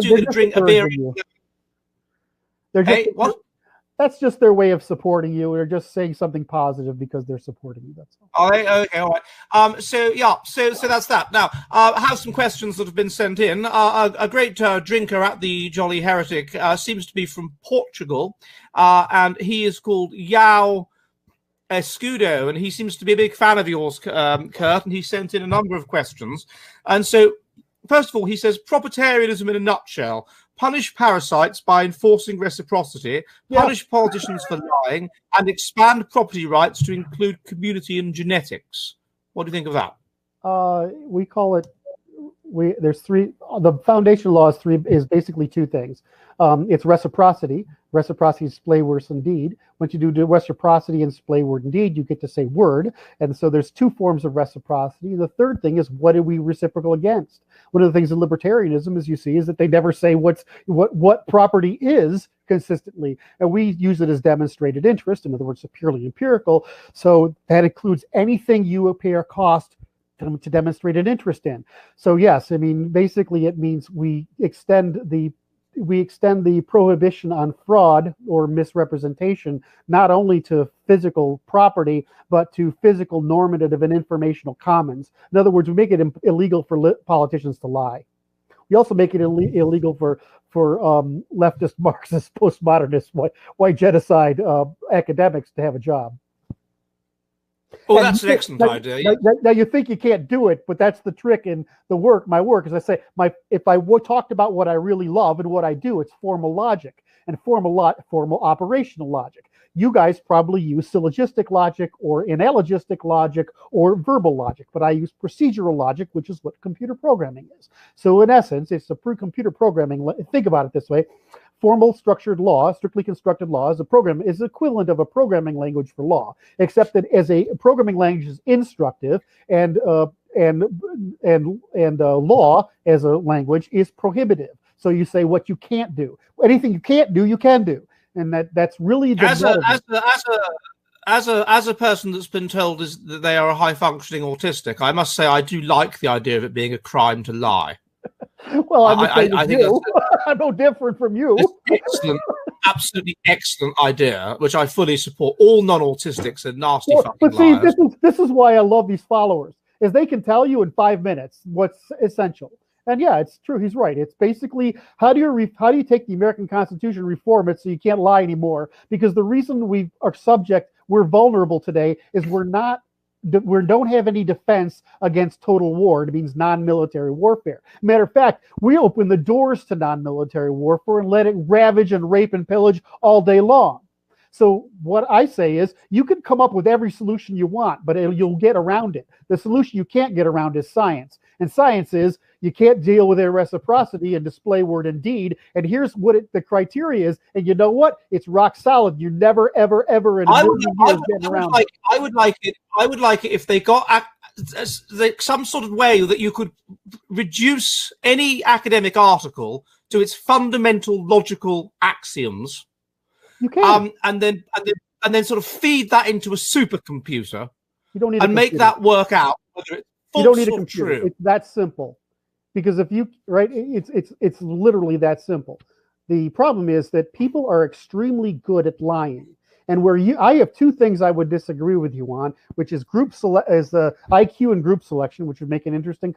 you drink a beer? They're just, hey, what? That's just their way of supporting you. They're just saying something positive because they're supporting you. That's all. Okay, all right. So that's that. Now, I have some questions that have been sent in. A great drinker at the Jolly Heretic seems to be from Portugal, and he is called Yao Escudo, and he seems to be a big fan of yours, Kurt, and he sent in a number of questions. And so, first of all, he says, propertarianism in a nutshell. Punish parasites by enforcing reciprocity, punish politicians for lying, and expand property rights to include community and genetics. What do you think of that? We call it, there's three, the foundation law is basically two things. It's reciprocity. Reciprocity is splay worse indeed. Once you do reciprocity and splay word indeed, you get to say word. And so there's two forms of reciprocity. The third thing is, what are we reciprocal against? One of the things in libertarianism, as you see, is that they never say what property is consistently. And we use it as demonstrated interest. In other words, it's purely empirical. So that includes anything you pay a cost to demonstrate an interest in. So yes, I mean, basically it means we extend the prohibition on fraud or misrepresentation not only to physical property, but to physical normative and informational commons. In other words, we make it illegal for politicians to lie. We also make it illegal for leftist, Marxist, postmodernist, white genocide academics to have a job. Oh, that's an excellent idea. Now you think you can't do it, but that's the trick in my work. As I say, if I talked about what I really love and what I do, it's formal logic and formal operational logic. You guys probably use syllogistic logic or analogistic logic or verbal logic, but I use procedural logic, which is what computer programming is. So in essence, it's a computer programming. Think about it this way. Formal structured law, strictly constructed law, is equivalent of a programming language for law, except that as a programming language is instructive, and law as a language is prohibitive. So you say what you can't do. Anything you can't do, you can do, and that's really the as a person that's been told that they are a high functioning autistic. I must say I do like the idea of it being a crime to lie. Well, I think I'm no different from you. Excellent, absolutely excellent idea, which I fully support. All non-autistics are nasty fucking but see, liars. this is why I love these followers, is they can tell you in 5 minutes what's essential. And yeah, it's true. He's right. It's basically how do you take the American Constitution, reform it so you can't lie anymore? Because the reason we're vulnerable today is we don't have any defense against total war. It means non-military warfare. Matter of fact, we open the doors to non-military warfare and let it ravage and rape and pillage all day long. So what I say is, you can come up with every solution you want, but you'll get around it. The solution you can't get around is science. And science is, you can't deal with their reciprocity and display word indeed. And here's what the criteria is. And you know what? It's rock solid. You never, ever, ever in a million years getting around it. I would like it if they got some sort of way that you could reduce any academic article to its fundamental logical axioms. You can. And then sort of feed that into a supercomputer. You don't need and make that work out whether it's false you don't need a or computer. true. It's that simple. Because if you it's literally that simple. The problem is that people are extremely good at lying. And I have two things I would disagree with you on, which is the IQ and group selection, which would make an interesting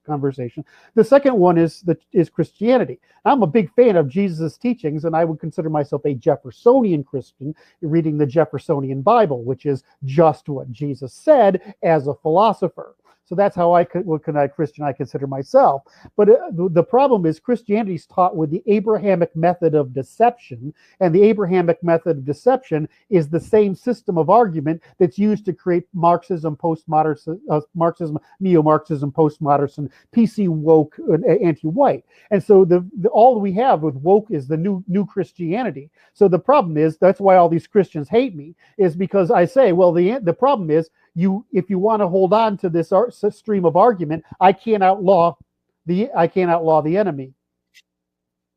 conversation. The second one is Christianity. I'm a big fan of Jesus' teachings, and I would consider myself a Jeffersonian Christian, reading the Jeffersonian Bible, which is just what Jesus said as a philosopher. So that's how Christian I consider myself. But the problem is Christianity is taught with the Abrahamic method of deception, and the Abrahamic method of deception is the same system of argument that's used to create Marxism, Marxism, neo-Marxism, postmodern, PC woke, and anti-white. And so all we have with woke is the new Christianity. So the problem is, that's why all these Christians hate me, is because I say, well, the problem is, if you want to hold on to this stream of argument, I can't outlaw the enemy.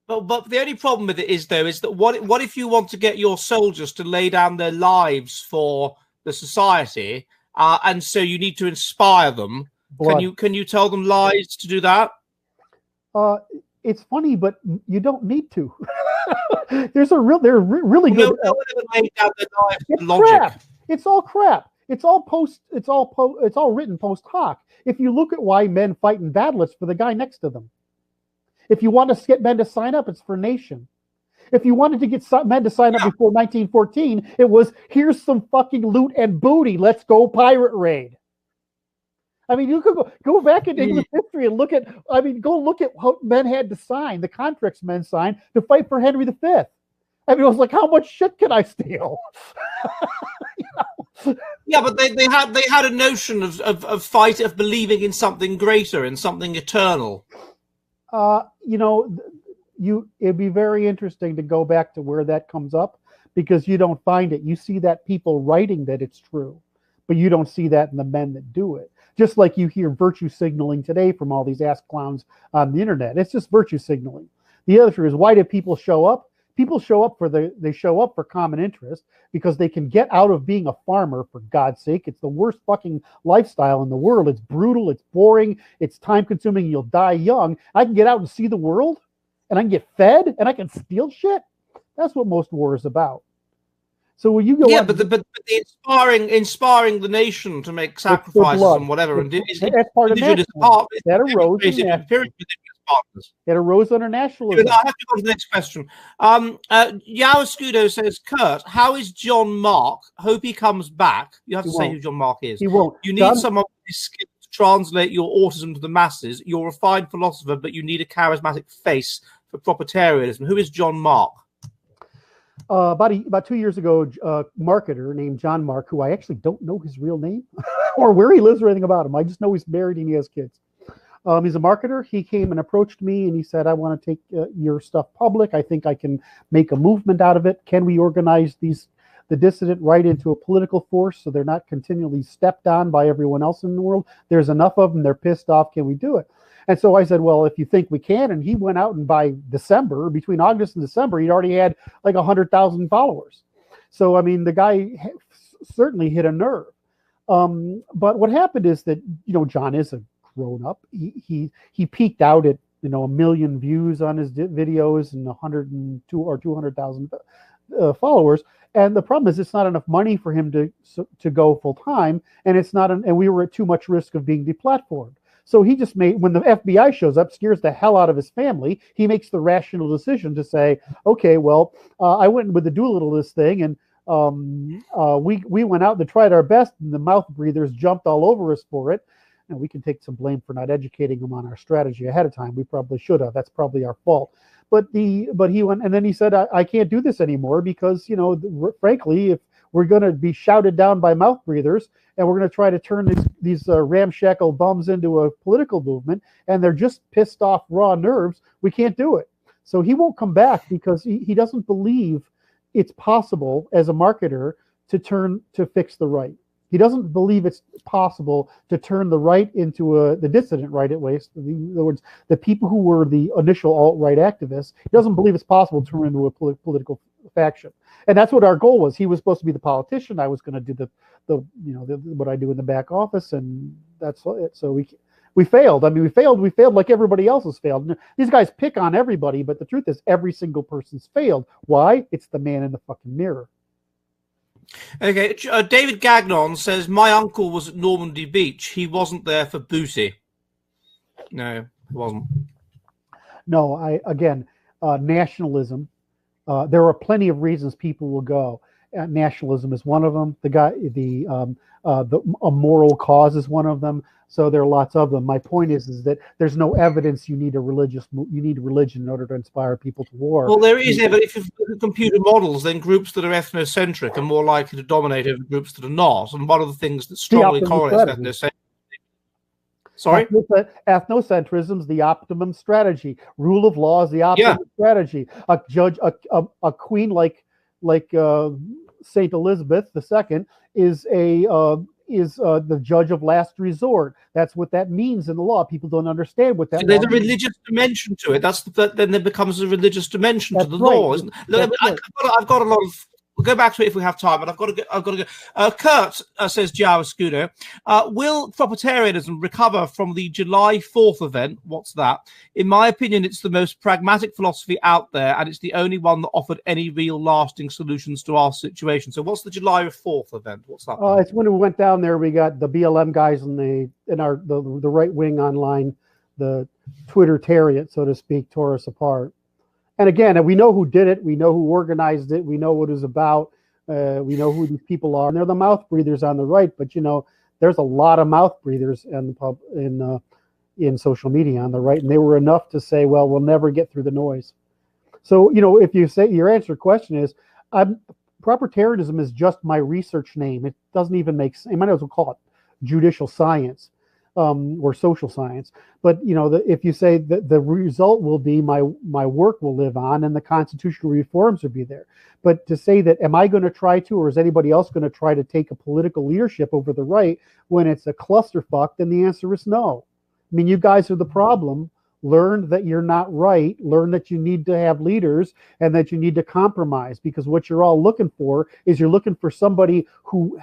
But the only problem with it is that what if you want to get your soldiers to lay down their lives for the society, and so you need to inspire them? Blood. Can you tell them lies to do that? It's funny, but you don't need to. They're really good. No one laid down their lives for logic. Crap. It's all crap. It's all written post hoc. If you look at why men fight in battle, it's for the guy next to them. If you want to get men to sign up, it's for nation. If you wanted to get men to sign up before 1914, it was, here's some fucking loot and booty. Let's go pirate raid. I mean, you could go back in English history and look at what men had to sign, the contracts men signed to fight for Henry V. I mean, it was like, how much shit can I steal? Yeah, but they had a notion of fight, of believing in something greater, in something eternal. It'd be very interesting to go back to where that comes up, because you don't find it. You see that people writing that it's true, but you don't see that in the men that do it. Just like you hear virtue signaling today from all these ass clowns on the internet. It's just virtue signaling. The other is, why do people show up? People show up for common interest, because they can get out of being a farmer, for God's sake. It's the worst fucking lifestyle in the world. It's brutal, it's boring, it's time consuming, you'll die young. I can get out and see the world, and I can get fed, and I can steal shit. That's what most war is about. So when you go but the inspiring the nation to make sacrifices and whatever, that's part of nationalism. That arose under nationalism. I have to go to the next question. Yao Scudo says, Kurt, how is John Mark? Hope he comes back. You have to say who John Mark is. He won't. You need someone with his skill to translate your autism to the masses. You're a fine philosopher, but you need a charismatic face for propertarianism. Who is John Mark? About 2 years ago, a marketer named John Mark, who I actually don't know his real name or where he lives or anything about him. I just know he's married and he has kids. He's a marketer. He came and approached me and he said, I want to take your stuff public. I think I can make a movement out of it. Can we organize the dissident right into a political force so they're not continually stepped on by everyone else in the world? There's enough of them. They're pissed off. Can we do it? And so I said, well, if you think we can. And he went out, and by December, between August and December, he'd already had like 100,000 followers. So, I mean, the guy certainly hit a nerve. But what happened is that, John is a grown up. He peaked out at, 1 million views on his videos and 102 or 200,000 followers. And the problem is, it's not enough money for him to go full time. And and we were at too much risk of being deplatformed. So he just when the FBI shows up, scares the hell out of his family. He makes the rational decision to say, okay, well, I went with the Doolittle this thing, and we went out and tried our best, and the mouth breathers jumped all over us for it. And we can take some blame for not educating them on our strategy ahead of time. We probably should have. That's probably our fault. But he went, and then he said, I can't do this anymore because, frankly, if we're going to be shouted down by mouth breathers, and we're going to try to turn these ramshackle bums into a political movement, and they're just pissed off raw nerves, we can't do it. So he won't come back because he doesn't believe it's possible as a marketer to fix the right. He doesn't believe it's possible to turn the right into the dissident right, at least. In other words, the people who were the initial alt-right activists, he doesn't believe it's possible to turn into a political faction. And that's what our goal was. He was supposed to be the politician. I was going to do what I do in the back office, and that's it. So We failed. I mean, we failed like everybody else has failed. These guys pick on everybody, but the truth is every single person's failed. Why? It's the man in the fucking mirror. Okay, David Gagnon says, my uncle was at Normandy Beach. He wasn't there for booty. No, he wasn't. No, nationalism. There are plenty of reasons people will go. Nationalism is one of them. A moral cause is one of them. So there are lots of them. My point is that there's no evidence you need religion in order to inspire people to war. Well, there is evidence. If you look at computer models, then groups that are ethnocentric are more likely to dominate over groups that are not. And one of the things that strongly correlates ethnocentrism. Sorry? Ethnocentrism is the optimum strategy. Rule of law is the optimum strategy. A judge, a queen like Saint Elizabeth II is the judge of last resort. That's what that means in the law. People don't understand what that. So there's a religious dimension to it. Then there becomes a religious dimension to the law. Isn't it? I've got a lot of. We'll go back to it if we have time, but I've got to go. Kurt says, Java Scudo, will Propertarianism recover from the July 4th event? What's that? In my opinion, it's the most pragmatic philosophy out there, and it's the only one that offered any real lasting solutions to our situation. So what's the July 4th event? What's that? It's when we went down there, we got the BLM guys and the right wing online, the Twittertariat, so to speak, tore us apart. And again, we know who did it. We know who organized it. We know what it was about. We know who these people are. And they're the mouth breathers on the right. But, there's a lot of mouth breathers in social media on the right. And they were enough to say, well, we'll never get through the noise. So, if you say your answer question is, Propertarianism is just my research name. It doesn't even make sense. I might as well call it judicial science. Or social science, but if you say that the result will be my work will live on and the constitutional reforms will be there, but to say that am I going to try to, or is anybody else going to try to take a political leadership over the right when it's a clusterfuck, then the answer is no. I mean, you guys are the problem. Learn that you're not right. Learn that you need to have leaders and that you need to compromise, because what you're all looking for is you're looking for somebody who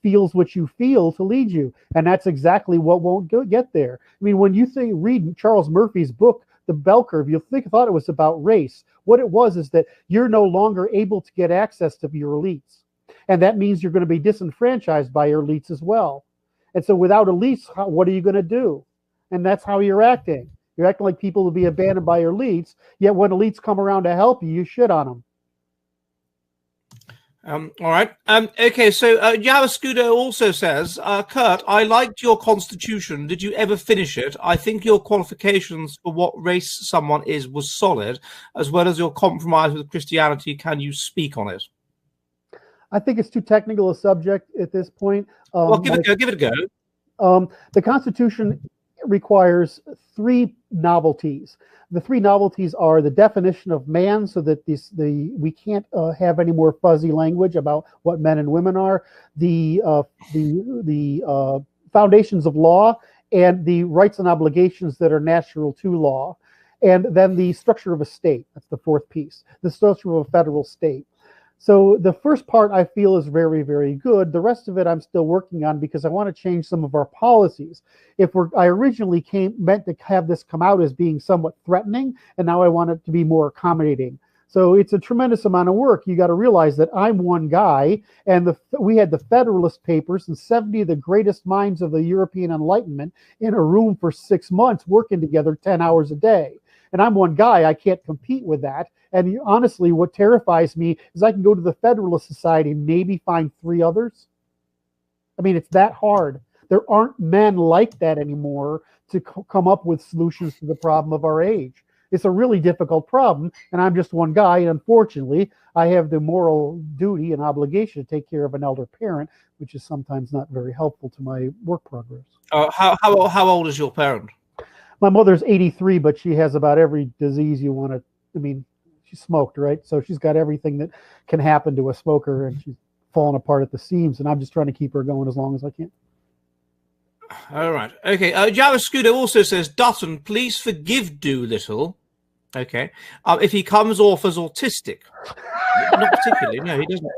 feels what you feel to lead you. And that's exactly what won't get there. I mean, when you read Charles Murphy's book, The Bell Curve, you'll thought it was about race. What it was is that you're no longer able to get access to your elites. And that means you're going to be disenfranchised by your elites as well. And so without elites, what are you going to do? And that's how you're acting. You're acting like people will be abandoned by your elites, yet when elites come around to help you, you shit on them. All right. Okay, so Javascudo also says, Kurt, I liked your constitution. Did you ever finish it? I think your qualifications for what race someone is was solid, as well as your compromise with Christianity. Can you speak on it? I think it's too technical a subject at this point. Well, give it a go. The Constitution requires three novelties. The three novelties are the definition of man, so that we can't have any more fuzzy language about what men and women are. The foundations of law and the rights and obligations that are natural to law, and then the structure of a state. That's the fourth piece. The structure of a federal state. So the first part I feel is very, very good. The rest of it I'm still working on because I want to change some of our policies. I originally meant to have this come out as being somewhat threatening, and now I want it to be more accommodating. So it's a tremendous amount of work. You got to realize that I'm one guy, and we had the Federalist Papers and 70 of the greatest minds of the European Enlightenment in a room for 6 months working together 10 hours a day. And I'm one guy. I can't compete with that. And honestly, what terrifies me is I can go to the Federalist Society and maybe find 3 others. I mean, it's that hard. There aren't men like that anymore to come up with solutions to the problem of our age. It's a really difficult problem, and I'm just one guy. And unfortunately, I have the moral duty and obligation to take care of an elder parent, which is sometimes not very helpful to my work progress. How old is your parent? My mother's 83, but she has about every disease you want to. I mean, she smoked, right? So she's got everything that can happen to a smoker, and she's falling apart at the seams. And I'm just trying to keep her going as long as I can. All right. Okay. Javascudo also says, Dutton, please forgive Doolittle. Okay. If he comes off as autistic. Not particularly. No, he doesn't.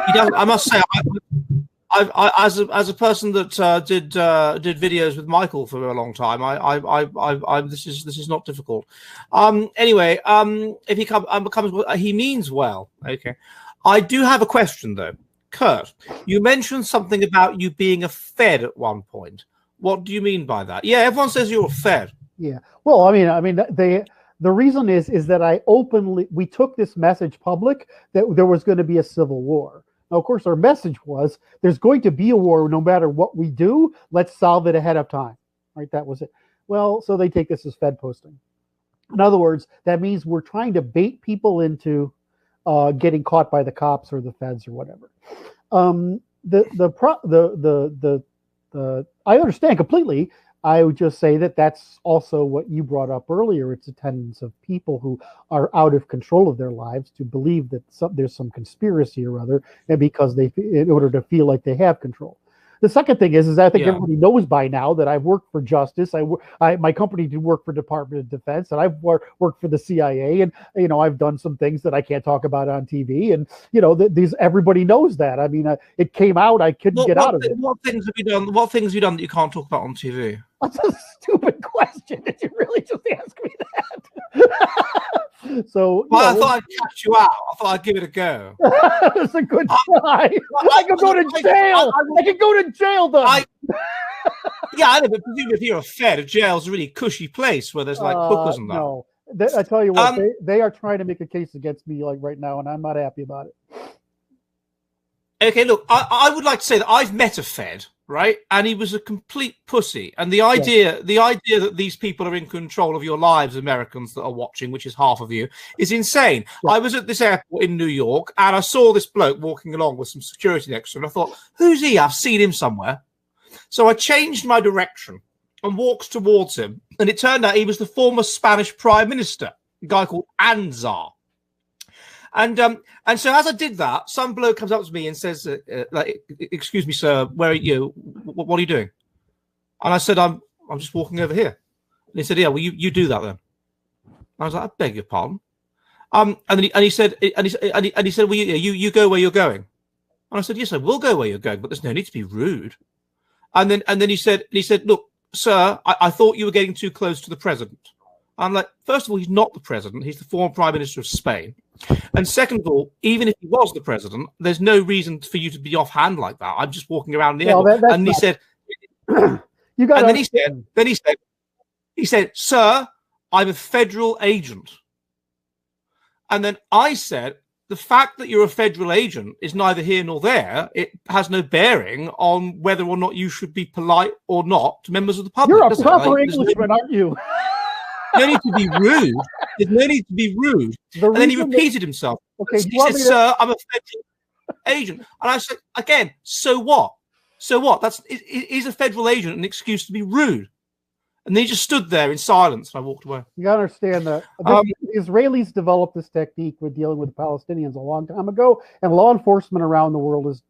He doesn't. I must say, as a person that did videos with Michael for a long time, this is not difficult. Anyway, if he comes, he means well. Okay, I do have a question though, Kurt. You mentioned something about you being a Fed at one point. What do you mean by that? Yeah, everyone says you're a Fed. Yeah. Well, I mean, the reason is that we took this message public that there was going to be a civil war. Now, of course, our message was there's going to be a war no matter what we do. Let's solve it ahead of time. Right? That was it. Well, so they take this as Fed posting. In other words, that means we're trying to bait people into getting caught by the cops or the feds or whatever. I understand completely. I would just say that that's also what you brought up earlier. It's a tendency of people who are out of control of their lives to believe that there's some conspiracy or other, and because in order to feel like they have control. The second thing is I think everybody knows by now that I've worked for justice. My company did work for Department of Defense, and I've worked for the CIA, and I've done some things that I can't talk about on TV, and everybody knows that. I mean, it came out. I couldn't get out of it. What things have you done? What things have you done that you can't talk about on TV? That's a stupid question. Did you really just ask me that? So, I thought I'd catch you out. I thought I'd give it a go. That's a good try. I could go to jail. I could go to jail, though. Yeah, I know, but presumably if you're a Fed, a jail's a really cushy place where there's like hookers and that. No, I tell you what, they are trying to make a case against me like right now, and I'm not happy about it. Okay, look, I would like to say that I've met a Fed, right? And he was a complete pussy. And the idea that these people are in control of your lives, Americans that are watching, which is half of you, is insane. Yeah. I was at this airport in New York, and I saw this bloke walking along with some security next to him. I thought, who's he? I've seen him somewhere. So I changed my direction and walked towards him. And it turned out he was the former Spanish Prime Minister, a guy called Anzar. And so as I did that, some bloke comes up to me and says, "Excuse me, sir, where are you? What are you doing?" And I said, "I'm just walking over here." And he said, "Yeah, well, you do that then." And I was like, "I beg your pardon." And he said, "Well, you go where you're going." And I said, "Yes, I will go where you're going, but there's no need to be rude." And then he said, "Look, sir, I thought you were getting too close to the president." I'm like, first of all, he's not the president. He's the former prime minister of Spain. And second of all, even if he was the president, there's no reason for you to be offhand like that. I'm just walking around the airport. And he said, you got. And he said, "Sir, I'm a federal agent." And then I said, the fact that you're a federal agent is neither here nor there. It has no bearing on whether or not you should be polite or not to members of the public. You're a proper Englishman, aren't you? No need to be rude. There's no need to be rude. And then he repeated himself. Okay, he said, "Sir, I'm a federal agent." And I said, again, so what? So what? Is a federal agent an excuse to be rude? And then he just stood there in silence. And I walked away. You gotta understand that the Israelis developed this technique with dealing with the Palestinians a long time ago, and law enforcement around the world has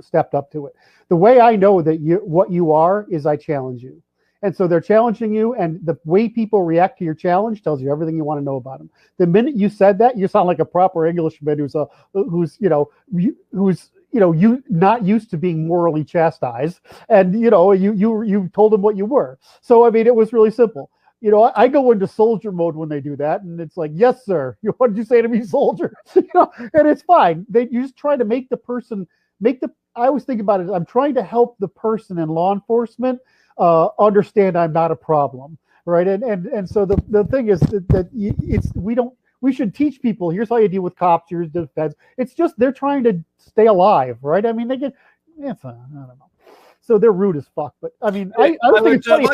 stepped up to it. The way I know that what you are is I challenge you. And so they're challenging you, and the way people react to your challenge tells you everything you want to know about them. The minute you said that, you sound like a proper Englishman who's not used to being morally chastised, and you told them what you were. So I mean, it was really simple. I go into soldier mode when they do that, and it's like, "Yes, sir. What did you say to me, soldier?" And it's fine. You just try to make the person I always think about it. I'm trying to help the person in law enforcement understand I'm not a problem, right? And so the thing is that we should teach people, here's how you deal with cops, here's the feds. It's just they're trying to stay alive, right? I mean, I don't know. So they're rude as fuck. But I mean, I think it's funny.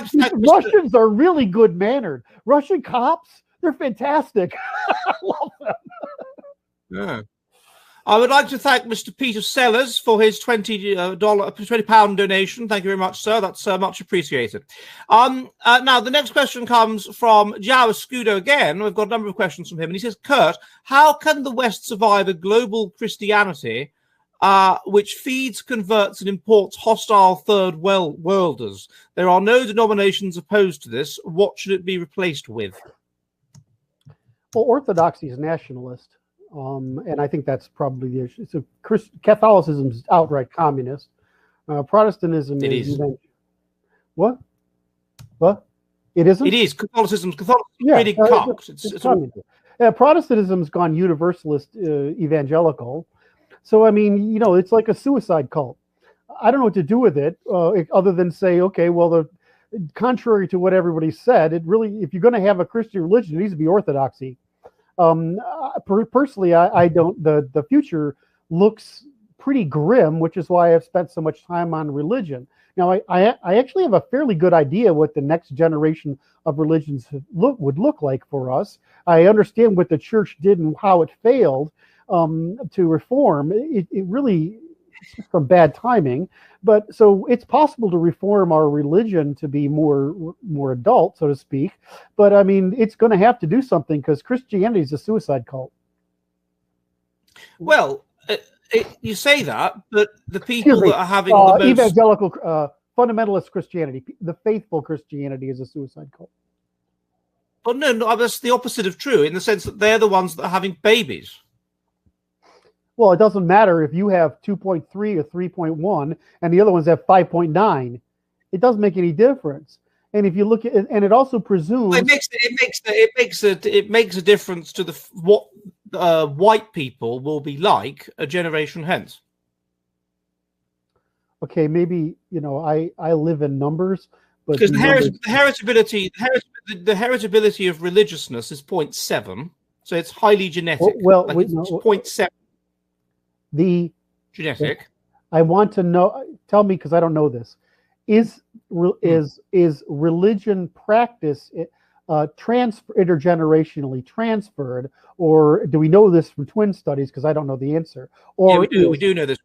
Russians are really good mannered. Russian cops, they're fantastic. I love them. Yeah. I would like to thank Mr. Peter Sellers for his £20 donation. Thank you very much, sir. That's much appreciated. Now, the next question comes from Jawa Scudo again. We've got a number of questions from him. And he says, "Kurt, how can the West survive a global Christianity which feeds, converts, and imports hostile third worlders? There are no denominations opposed to this. What should it be replaced with?" Well, Orthodoxy is nationalist. And I think that's probably the issue. So Catholicism is outright communist, Protestantism It is is. What? What? It isn't? It is. Catholicism Yeah, really cucks. it's communism. Protestantism's gone universalist evangelical. So, I mean, it's like a suicide cult. I don't know what to do with it other than say, okay, well, contrary to what everybody said, it really, if you're going to have a Christian religion, it needs to be orthodoxy. Personally, I don't, the future looks pretty grim, which is why I've spent so much time on religion. Now, I actually have a fairly good idea what the next generation of religions would look like for us. I understand what the church did and how it failed to reform. It really, it's just some bad timing. But so it's possible to reform our religion to be more adult, so to speak. But I mean, it's going to have to do something because Christianity is a suicide cult. Well, you say that, but the people that are having the most evangelical fundamentalist Christianity, the faithful Christianity, is a suicide cult. Oh no, that's the opposite of true in the sense that they're the ones that are having babies. Well, it doesn't matter if you have 2.3 or 3.1 and the other ones have 5.9. It doesn't make any difference. And if you look at it, and it also presumes it makes a difference to what white people will be like a generation hence. Okay, maybe I live in numbers, but because the heritability of religiousness is 0.7, so it's highly genetic. Well, like it's 0.7 genetic. I want to know. Tell me, because I don't know this. Is religion practice intergenerationally transferred, or do we know this from twin studies? Because I don't know the answer. Or yeah, we do know this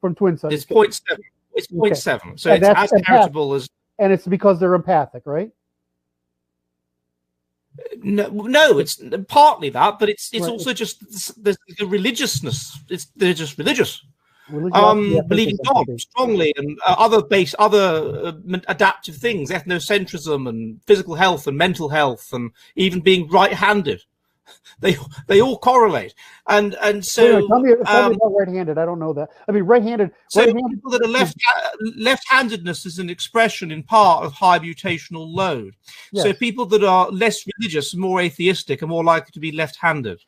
from twin studies. It's 0.7. It's 0.7. Okay. So and it's as heritable as. And it's because they're empathic, right? No, it's partly that, but it's right. Also just the religiousness. They're just religious. Believing God strongly and other adaptive things, ethnocentrism and physical health and mental health, and even being right-handed. They all correlate, and so. Wait, tell me about right-handed. I don't know that. I mean, right-handed. So people that are left-handedness is an expression in part of high mutational load. Yes. So people that are less religious, more atheistic, are more likely to be left-handed.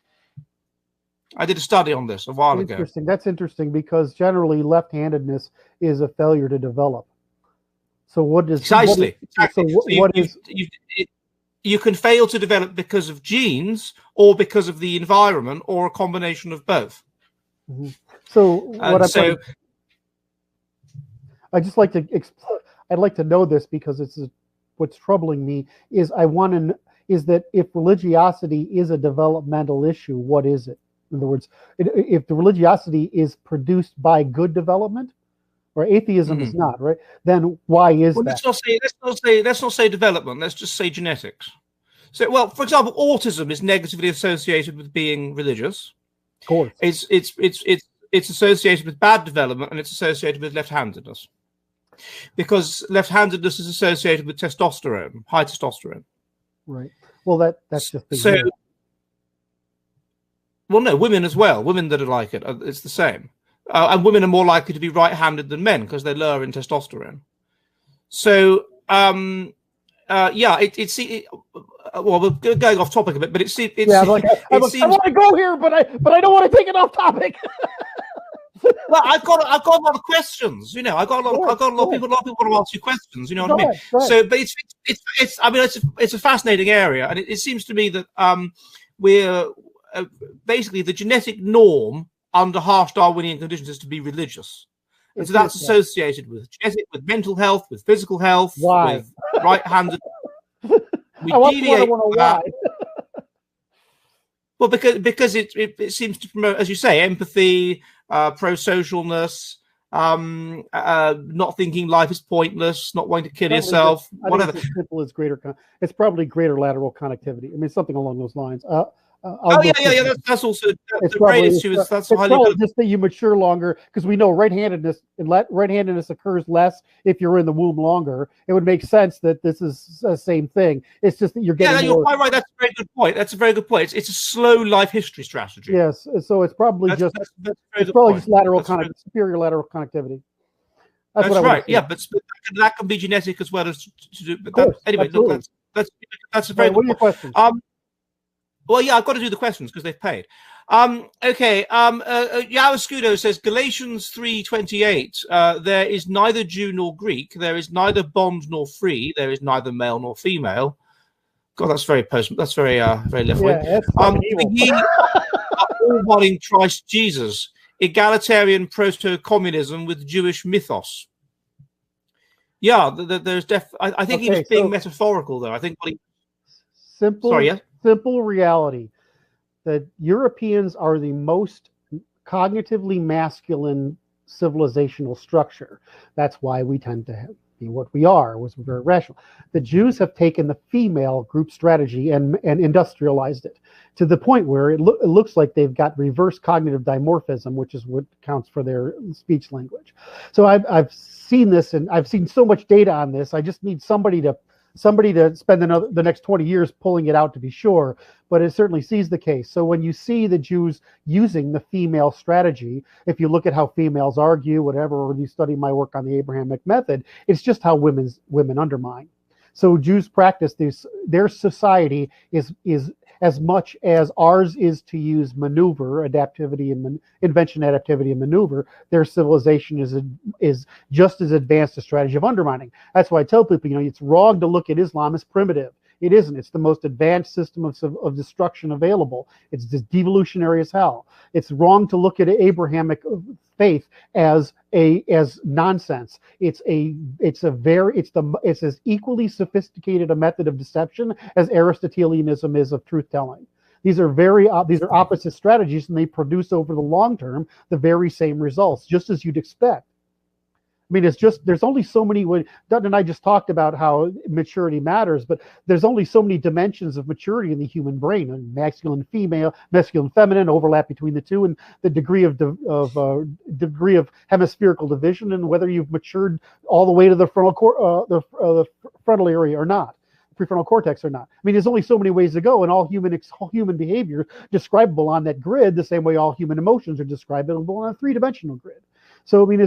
I did a study on this a while ago. Interesting. That's interesting because generally left-handedness is a failure to develop. So what is exactly? So you can fail to develop because of genes or because of the environment or a combination of both. Mm-hmm. So I just like to I'd like to know this because it's what's troubling me is is that if religiosity is a developmental issue, what is it? In other words, if the religiosity is produced by good development, or atheism is not, right? Then why is that? Let's not say development. Let's just say genetics. So, well, for example, autism is negatively associated with being religious. Of course, it's associated with bad development, and it's associated with left-handedness, because left-handedness is associated with testosterone, high testosterone. Right. Well, that's just the so. Well, no, women as well. Women that are like it, it's the same. And women are more likely to be right-handed than men because they're lower in testosterone. So, well, we're going off topic a bit, but it seems. I want to go here, but I don't want to take it off topic. Well, I've got a lot of questions. I've got a lot of people want to ask you questions. You know what I mean? So, but it's a fascinating area, and it seems to me that we're basically the genetic norm under harsh Darwinian conditions is to be religious. And so that's associated with genetic, with mental health, with physical health, with right-handed. We deviate from that. Well, because it seems to promote, as you say, empathy, pro-socialness, not thinking life is pointless, not wanting to kill yourself, whatever. It's probably greater lateral connectivity. I mean, something along those lines. That's also the great issue. That's highly just that you mature longer, because we know right-handedness occurs less if you're in the womb longer. It would make sense that this is the same thing. It's just that you're getting. You're quite right. That's a very good point. It's a slow life history strategy. Yes, so it's probably just lateral superior lateral connectivity. That's what I right. say. Yeah, but that can be genetic as well as to do. But Course, anyway, absolutely. look, that's a very what are your good point. questions? Well, yeah, I've got to do the questions because they've paid. Okay. Yaoscudo says Galatians 3:28. There is neither Jew nor Greek. There is neither bond nor free. There is neither male nor female. God, that's very personal. That's very very left wing. Yeah, that's fucking evil. Ye are all one in Christ Jesus. Egalitarian proto-communism with Jewish mythos. Yeah, there's I think he was being metaphorical though. I think what he simple reality that Europeans are the most cognitively masculine civilizational structure. That's why we tend to be what we are, was very rational. The Jews have taken the female group strategy and industrialized it to the point where it looks like they've got reverse cognitive dimorphism, which is what counts for their speech language. So I've seen this, and I've seen so much data on this. I just need somebody to spend the next 20 years pulling it out to be sure, but it certainly sees the case. So when you see the Jews using the female strategy, if you look at how females argue, whatever, or you study my work on the Abrahamic method, it's just how women undermine. So Jews practice this. Their society is as much as ours is to use maneuver, adaptivity, and invention, adaptivity, and maneuver. Their civilization is just as advanced a strategy of undermining. That's why I tell people, it's wrong to look at Islam as primitive. It isn't. It's the most advanced system of destruction available. It's just devolutionary as hell. It's wrong to look at Abrahamic faith as nonsense. It's as equally sophisticated a method of deception as Aristotelianism is of truth telling. These are opposite strategies, and they produce over the long term the very same results, just as you'd expect. I mean, there's only so many. Dutton and I just talked about how maturity matters, but there's only so many dimensions of maturity in the human brain: and masculine, female, masculine, feminine, overlap between the two, and the degree of hemispherical division, and whether you've matured all the way to the the frontal area or not, prefrontal cortex or not. I mean, there's only so many ways to go, and all human behavior describable on that grid, the same way all human emotions are describable on a three-dimensional grid. So, I mean,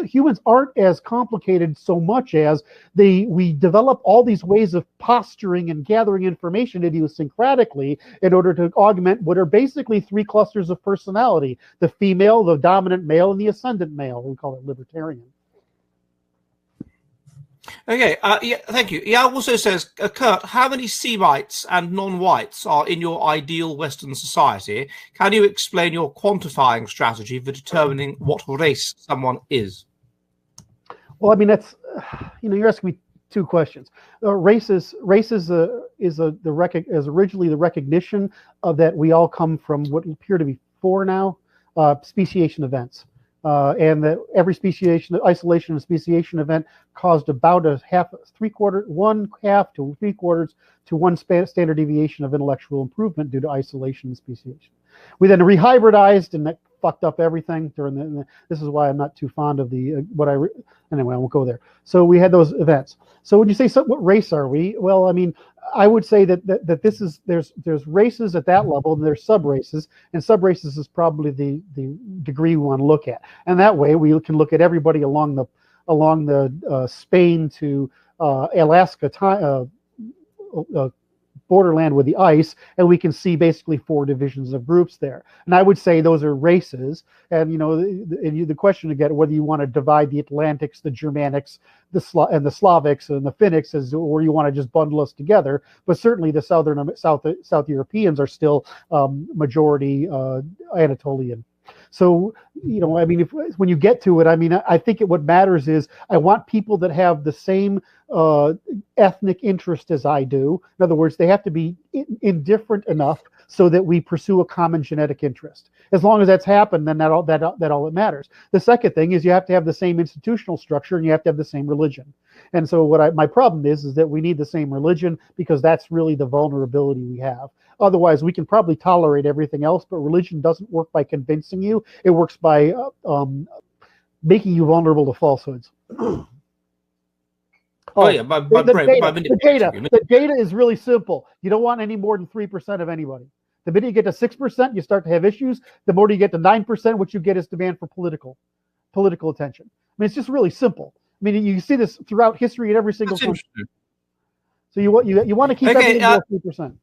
humans aren't as complicated so much as we develop all these ways of posturing and gathering information idiosyncratically in order to augment what are basically three clusters of personality: the female, the dominant male, and the ascendant male. We call it libertarian. Okay, yeah, thank you. Yeah, also says, Kurt, how many Semites and non-whites are in your ideal Western society? Can you explain your quantifying strategy for determining what race someone is? Well, I mean, that's, you're asking me two questions. Race is originally the recognition of that we all come from what appear to be four now speciation events. And that every isolation and speciation event caused about one half to 3/4 to one standard deviation of intellectual improvement due to isolation and speciation. We then rehybridized, and that fucked up everything during this is why I'm not too fond of anyway, I won't go there. So we had those events. So when you say what race are we? Well, I mean, I would say that there's races at that level, and there's sub-races, and sub-races is probably the degree we want to look at. And that way we can look at everybody along the Spain to Alaska borderland with the ice, and we can see basically four divisions of groups there. And I would say those are races. And the question again, whether you want to divide the Atlantics, the Germanics, the Slavics, and the Finnics, or you want to just bundle us together. But certainly the South Europeans are still majority Anatolian. So, I mean, when you get to it, I mean, I think what matters is I want people that have the same ethnic interest as I do. In other words, they have to be indifferent enough so that we pursue a common genetic interest. As long as that's happened, then that all that matters. The second thing is you have to have the same institutional structure, and you have to have the same religion. And so my problem is that we need the same religion, because that's really the vulnerability we have. Otherwise, we can probably tolerate everything else, but religion doesn't work by convincing you. It works by making you vulnerable to falsehoods. The data is really simple. You don't want any more than 3% of anybody. The minute you get to 6%, you start to have issues. The more you get to 9%, what you get is demand for political attention. mean, it's just really simple. I mean, you see this throughout history in every single country. So you want to keep everything below 3%.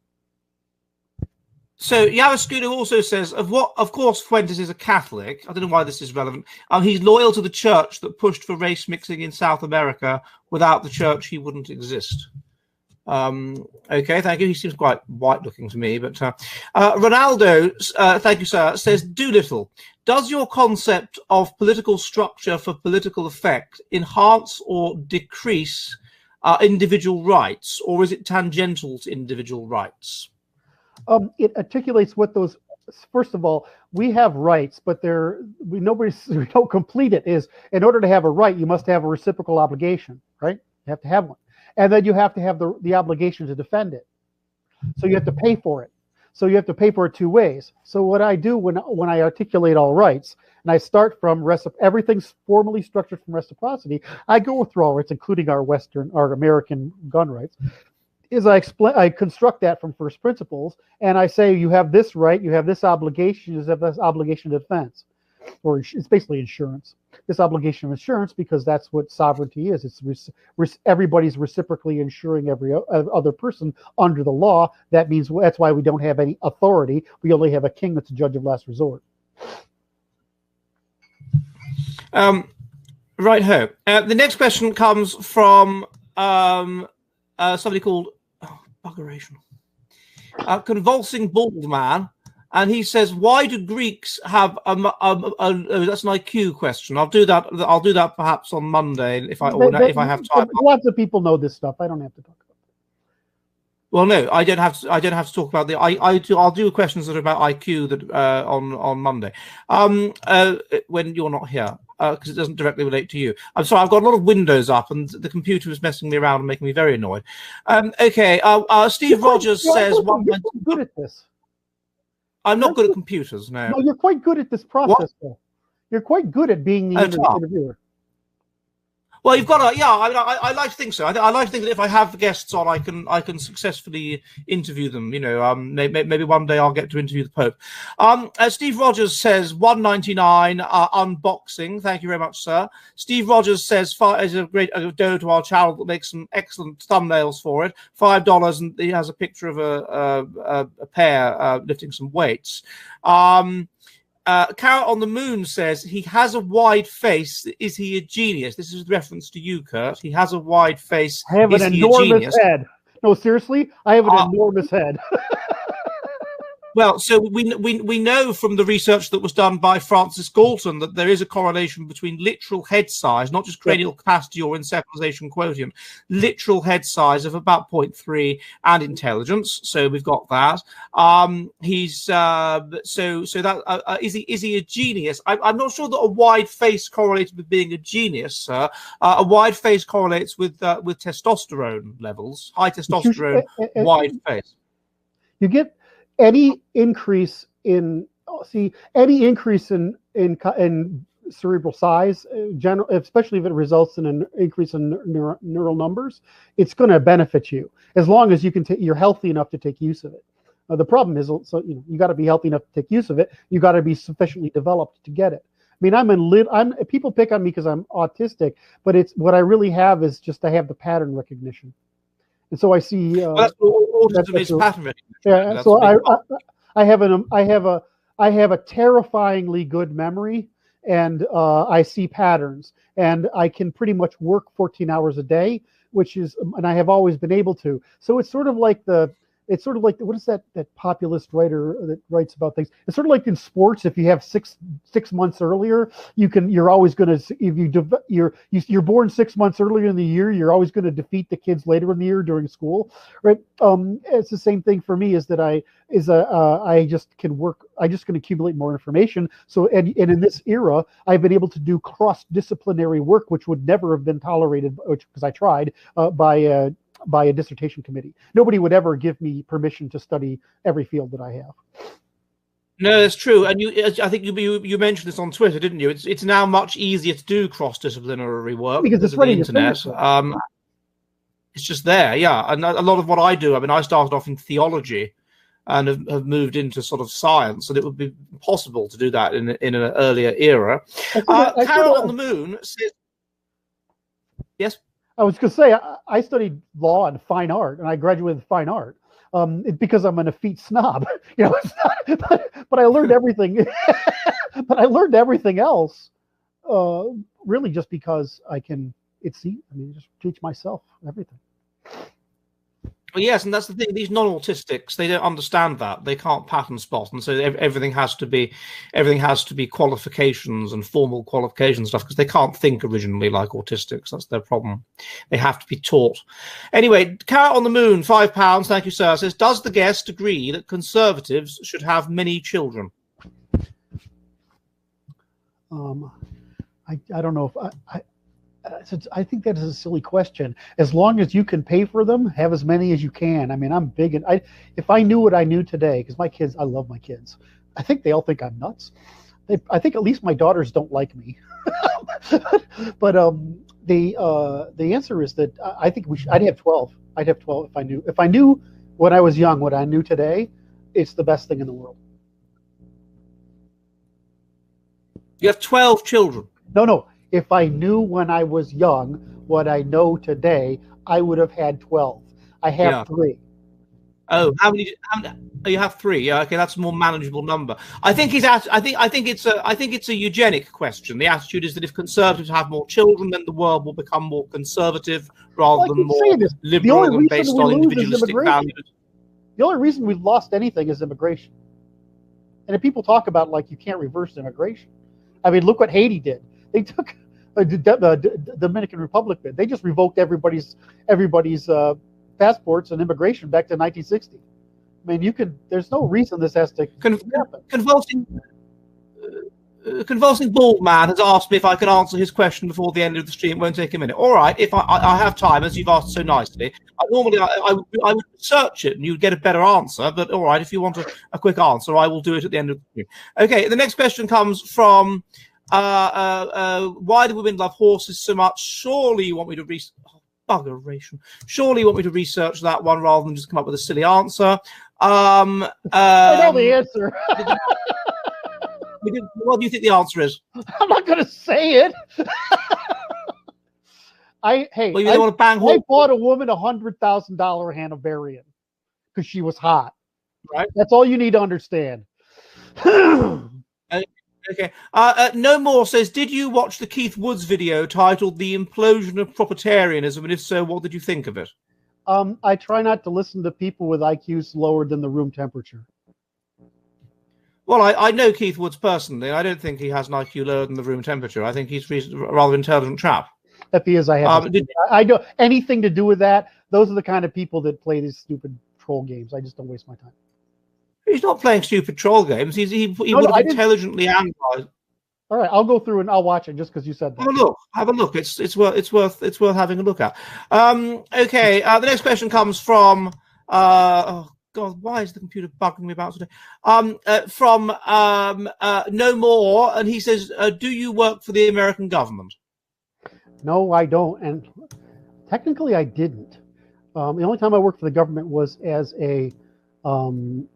So Yamascudo also says, of course Fuentes is a Catholic. I don't know why this is relevant. He's loyal to the church that pushed for race mixing in South America. Without the church, he wouldn't exist. Okay, thank you. He seems quite white looking to me. But Ronaldo, thank you, sir, says, Doolittle, does your concept of political structure for political effect enhance or decrease individual rights, or is it tangential to individual rights? It articulates what those. First of all, we have rights, but we don't complete it. Is in order to have a right, you must have a reciprocal obligation, right? You have to have one, and then you have to have the obligation to defend it. So you have to pay for it. So you have to pay for it two ways. So what I do when I articulate all rights, and I start from everything's formally structured from reciprocity, I go through all rights, including our American gun rights. Is I construct that from first principles, and I say you have this right, you have this obligation, you have this obligation of defense, or it's basically insurance. This obligation of insurance, because that's what sovereignty is. It's everybody's reciprocally insuring every other person under the law. That means that's why we don't have any authority. We only have a king that's a judge of last resort. Right ho. The next question comes from somebody called buggeration. Convulsing bald man, and he says, "Why do Greeks have that's an IQ question? I'll do that perhaps on Monday if I have time." Lots of people know this stuff. I don't have to talk about it. Well, no, I don't have to talk about I'll do questions that are about IQ that on Monday when you're not here. Because it doesn't directly relate to you. I'm sorry, I've got a lot of windows up and the computer is messing me around and making me very annoyed. Okay, Steve Rogers says... You're good at this. I'm not good at computers, no. No, you're quite good at this process, though. You're quite good at being the interviewer. Well, you've got to, yeah. I like to think so. I like to think that if I have guests on, I can successfully interview them. You know, maybe one day I'll get to interview the Pope. Steve Rogers says $1.99 unboxing. Thank you very much, sir. Steve Rogers says is a great donor to our channel that makes some excellent thumbnails for it. $5, and he has a picture of a pair lifting some weights. Carrot on the Moon says he has a wide face. Is he a genius? This is a reference to you, Kurt. He has a wide face. I have an enormous head. No, seriously, I have an enormous head. Well, so we know from the research that was done by Francis Galton that there is a correlation between literal head size, not just cranial capacity or encephalization quotient, literal head size of about 0.3 and intelligence. So we've got that. He's is he a genius? I'm not sure that a wide face correlates with being a genius, sir. A wide face correlates with testosterone levels, high testosterone, wide face. You get any increase in cerebral size, especially if it results in an increase in neural numbers, it's going to benefit you as long as you're healthy enough to take use of it. The problem is, you got to be healthy enough to take use of it. You got to be sufficiently developed to get it. I mean, people pick on me because I'm autistic, but it's what I really have is just I have the pattern recognition. And so I see. Autism is pattern recognition. Yeah. That's so I have a terrifyingly good memory, and I see patterns, and I can pretty much work 14 hours a day, and I have always been able to. So it's sort of like what is that populist writer that writes about things? It's sort of like in sports. If you have six months earlier, you're always going to, if you're born 6 months earlier in the year, you're always going to defeat the kids later in the year during school, right? It's the same thing for me. I just can accumulate more information. So and in this era, I've been able to do cross-disciplinary work, which would never have been tolerated, because I tried by a dissertation committee. Nobody would ever give me permission to study every field that I have. No, that's true. And I think you mentioned this on Twitter, didn't you? It's now much easier to do cross-disciplinary work because it's running the internet. It's just there, yeah. And a lot of what I do, I mean, I started off in theology and have moved into sort of science, and it would be possible to do that in an earlier era. Carol on the Moon says, Yes. I was going to say I studied law and fine art, and I graduated with fine art. Because I'm an effete snob, It's not, but I learned everything. But I learned everything else, really, just because I can. Just teach myself everything. Well, yes, and that's the thing. These non-autistics, they don't understand that. They can't pattern spot, and so everything has to be qualifications and formal qualifications stuff, because they can't think originally like autistics. That's their problem. They have to be taught. Anyway, Carrot on the Moon, £5. Thank you, sir. Says, does the guest agree that conservatives should have many children? I don't know if I think that is a silly question. As long as you can pay for them, have as many as you can. I mean, I'm big, and if I knew what I knew today, because my kids, I love my kids. I think they all think I'm nuts. I think at least my daughters don't like me. But the answer is that I think I'd have 12. I'd have 12 if I knew. If I knew when I was young what I knew today, it's the best thing in the world. You have 12 children. No. If I knew when I was young what I know today, I would have had 12. I have 3. Oh, how many? Oh, you have 3. Yeah, okay, that's a more manageable number. I think it's a eugenic question. The attitude is that if conservatives have more children, then the world will become more conservative rather than more liberal and based on individualistic values. The only reason we've lost anything is immigration. And if people talk about you can't reverse immigration, I mean, look what Haiti did. They took the Dominican Republic did. They just revoked everybody's passports and immigration back to 1960. I mean, there's no reason this has to happen. Convulsing Bald Man has asked me if I can answer his question before the end of the stream. It won't take a minute. All right, if I have time, as you've asked so nicely. I would search it and you'd get a better answer. But all right, if you want a quick answer, I will do it at the end of the stream. Okay, the next question comes from why do women love horses so much? Surely you want me to Surely you want me to research that one rather than just come up with a silly answer. I know the answer. What do you think the answer is? I'm not going to say it. I want to bang I bought a woman $100,000 Hanoverian because she was hot. Right. That's all you need to understand. Okay. No More says, did you watch the Keith Woods video titled The Implosion of Propertarianism? And if so, what did you think of it? I try not to listen to people with IQs lower than the room temperature. Well, I know Keith Woods personally. I don't think he has an IQ lower than the room temperature. I think he's a rather intelligent chap. If he is, I don't anything to do with that. Those are the kind of people that play these stupid troll games. I just don't waste my time. He's not playing stupid troll games. He would have intelligently analysed. All right, I'll go through and I'll watch it just because you said that. Have a look. It's worth having a look at. Okay. The next question comes from. Oh God, why is the computer bugging me about today? From No More, and he says, "Do you work for the American government?" No, I don't, and technically, I didn't. The only time I worked for the government was as a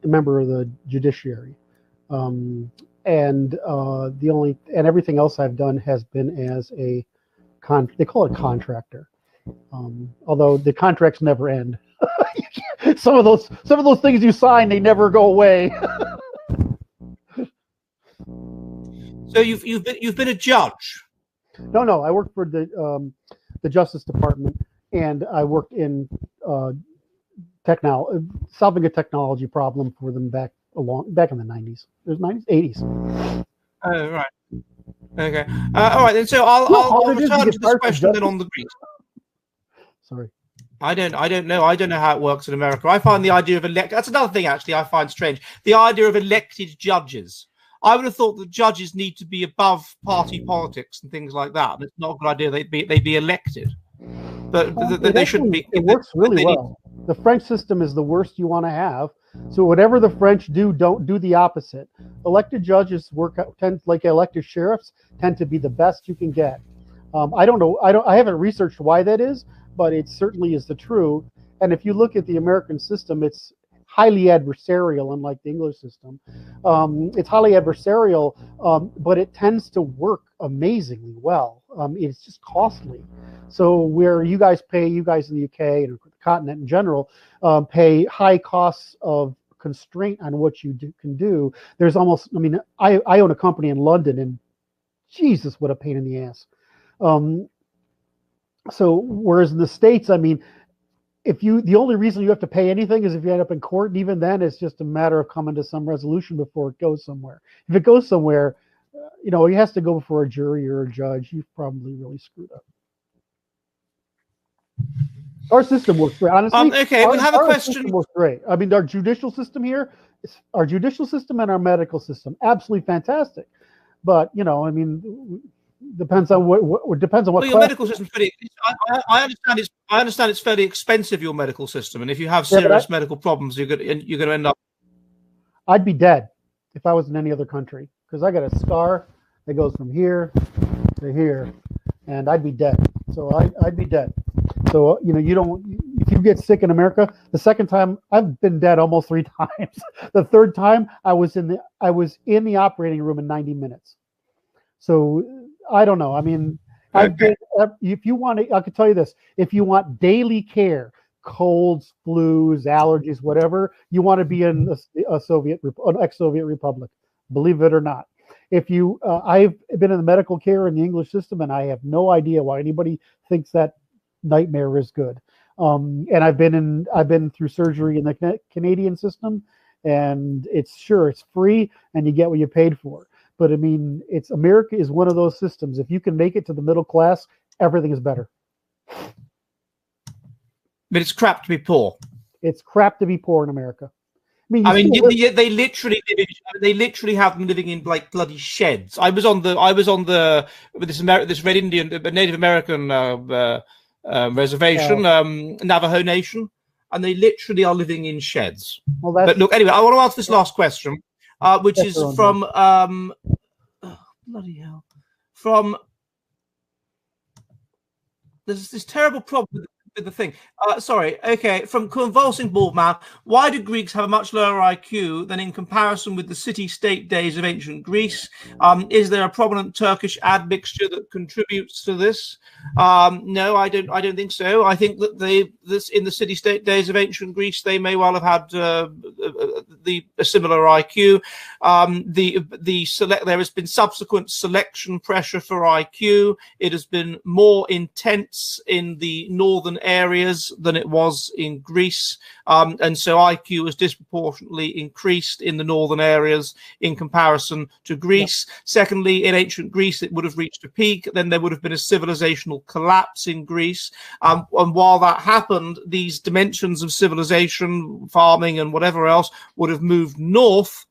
member of the judiciary, and everything else I've done has been as a they call it contractor, although the contracts never end. some of those things you sign, they never go away. So you've been a judge. No, I worked for the Justice Department, and I worked in solving a technology problem for them back in the 90s. There's 90s, 80s. Oh, right. Okay. All right, then. So I'll return to this question then on the brief. Sorry. I don't know. I don't know how it works in America. I find the idea of that's another thing actually I find strange. The idea of elected judges. I would have thought that judges need to be above party politics and things like that. And it's not a good idea they'd be elected. But they shouldn't be. It works really well. The French system is the worst you want to have. So whatever the French do, don't do the opposite. Elected judges like elected sheriffs tend to be the best you can get. I don't know. I haven't researched why that is, but it certainly is the truth. And if you look at the American system, it's highly adversarial, unlike the English system. It's highly adversarial, but it tends to work amazingly well. It's just costly. So where you guys in the UK and the continent in general pay high costs of constraint on what you can do, there's almost, I mean, I own a company in London, and Jesus, what a pain in the ass. So whereas in the States, I mean, the only reason you have to pay anything is if you end up in court, and even then it's just a matter of coming to some resolution before it goes somewhere. If it goes somewhere, you know, it has to go before a jury or a judge. You've probably really screwed up. Our system works great, honestly. Okay, we have a question. System works great. I mean, our judicial system here, our judicial system and our medical system, absolutely fantastic. But you know, I mean, depends on what depends on what. Well, your medical system's pretty. I understand it's fairly expensive, your medical system, and if you have serious medical problems, you're going to end up. I'd be dead if I was in any other country, because I got a scar that goes from here to here, and I'd be dead. So I'd be dead. So you know, if you get sick in America, the second time I've been dead almost 3 times. The third time I was in the operating room in 90 minutes. So I don't know. I mean, if you want to, I could tell you this: if you want daily care, colds, flus, allergies, whatever, you want to be in an ex-Soviet republic. Believe it or not. If you, I've been in the medical care in the English system, and I have no idea why anybody thinks that nightmare is good. And I've been through surgery in the Canadian system, and it's free, and you get what you paid for. But I mean, America is one of those systems. If you can make it to the middle class, everything is better. But it's crap to be poor. It's crap to be poor in America. I mean, they literally have them living in like bloody sheds. I was on this Red Indian, Native American reservation, Navajo Nation, and they literally are living in sheds. Well, but look, anyway, I want to answer this last question, which is from bloody hell, from there's this terrible problem with the thing. From Convulsing Baldman, why do Greeks have a much lower IQ than in comparison with the city-state days of ancient Greece? Is there a prominent Turkish admixture that contributes to this? No, I don't think so. I think that in the city-state days of ancient Greece, they may well have had a similar IQ. There has been subsequent selection pressure for IQ. It has been more intense in the northern areas than it was in Greece, and so IQ was disproportionately increased in the northern areas in comparison to Greece. Yep. Secondly, in ancient Greece, it would have reached a peak. Then there would have been a civilizational collapse in Greece, and while that happened, these dimensions of civilization, farming and whatever else, would have moved north,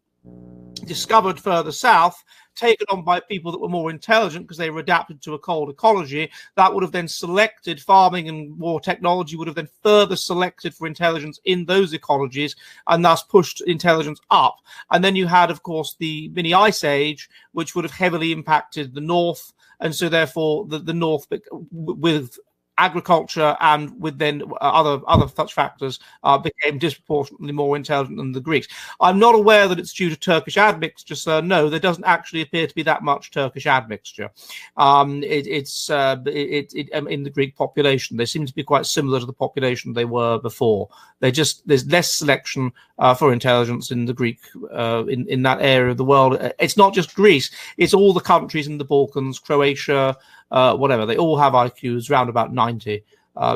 discovered further south, taken on by people that were more intelligent because they were adapted to a cold ecology. That would have then selected farming, and more technology would have then further selected for intelligence in those ecologies, and thus pushed intelligence up. And then you had, of course, the mini ice age, which would have heavily impacted the north, and so therefore the north with agriculture and with then other such factors became disproportionately more intelligent than the Greeks. I'm not aware that it's due to Turkish admixture, sir. No, there doesn't actually appear to be that much Turkish admixture. In the Greek population, they seem to be quite similar to the population they were before. There's less selection for intelligence in the Greek in that area of the world. It's not just Greece; it's all the countries in the Balkans, Croatia. Whatever, they all have IQs around about 90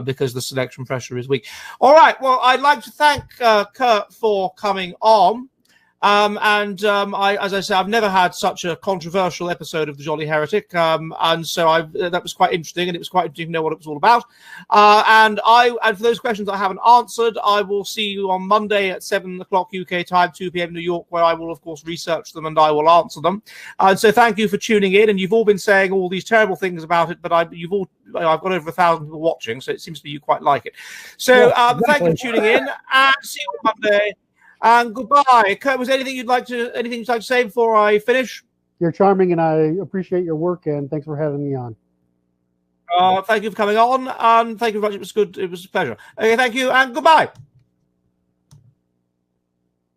because the selection pressure is weak. All right, well, I'd like to thank Kurt for coming on. As I say, I've never had such a controversial episode of The Jolly Heretic, and so that was quite interesting, and it was quite interesting to know what it was all about. And for those questions I haven't answered, I will see you on Monday at 7 o'clock UK time, 2 p.m. New York, where I will, of course, research them and I will answer them. And so thank you for tuning in, and you've all been saying all these terrible things about it, but I've got over 1,000 people watching, so it seems to be you quite like it. So thank you for tuning in, and see you on Monday. And goodbye. Kurt, was there anything you'd like to say before I finish? You're charming, and I appreciate your work, and thanks for having me on. Thank you for coming on, and thank you very much. It was good. It was a pleasure. Okay, thank you, and goodbye.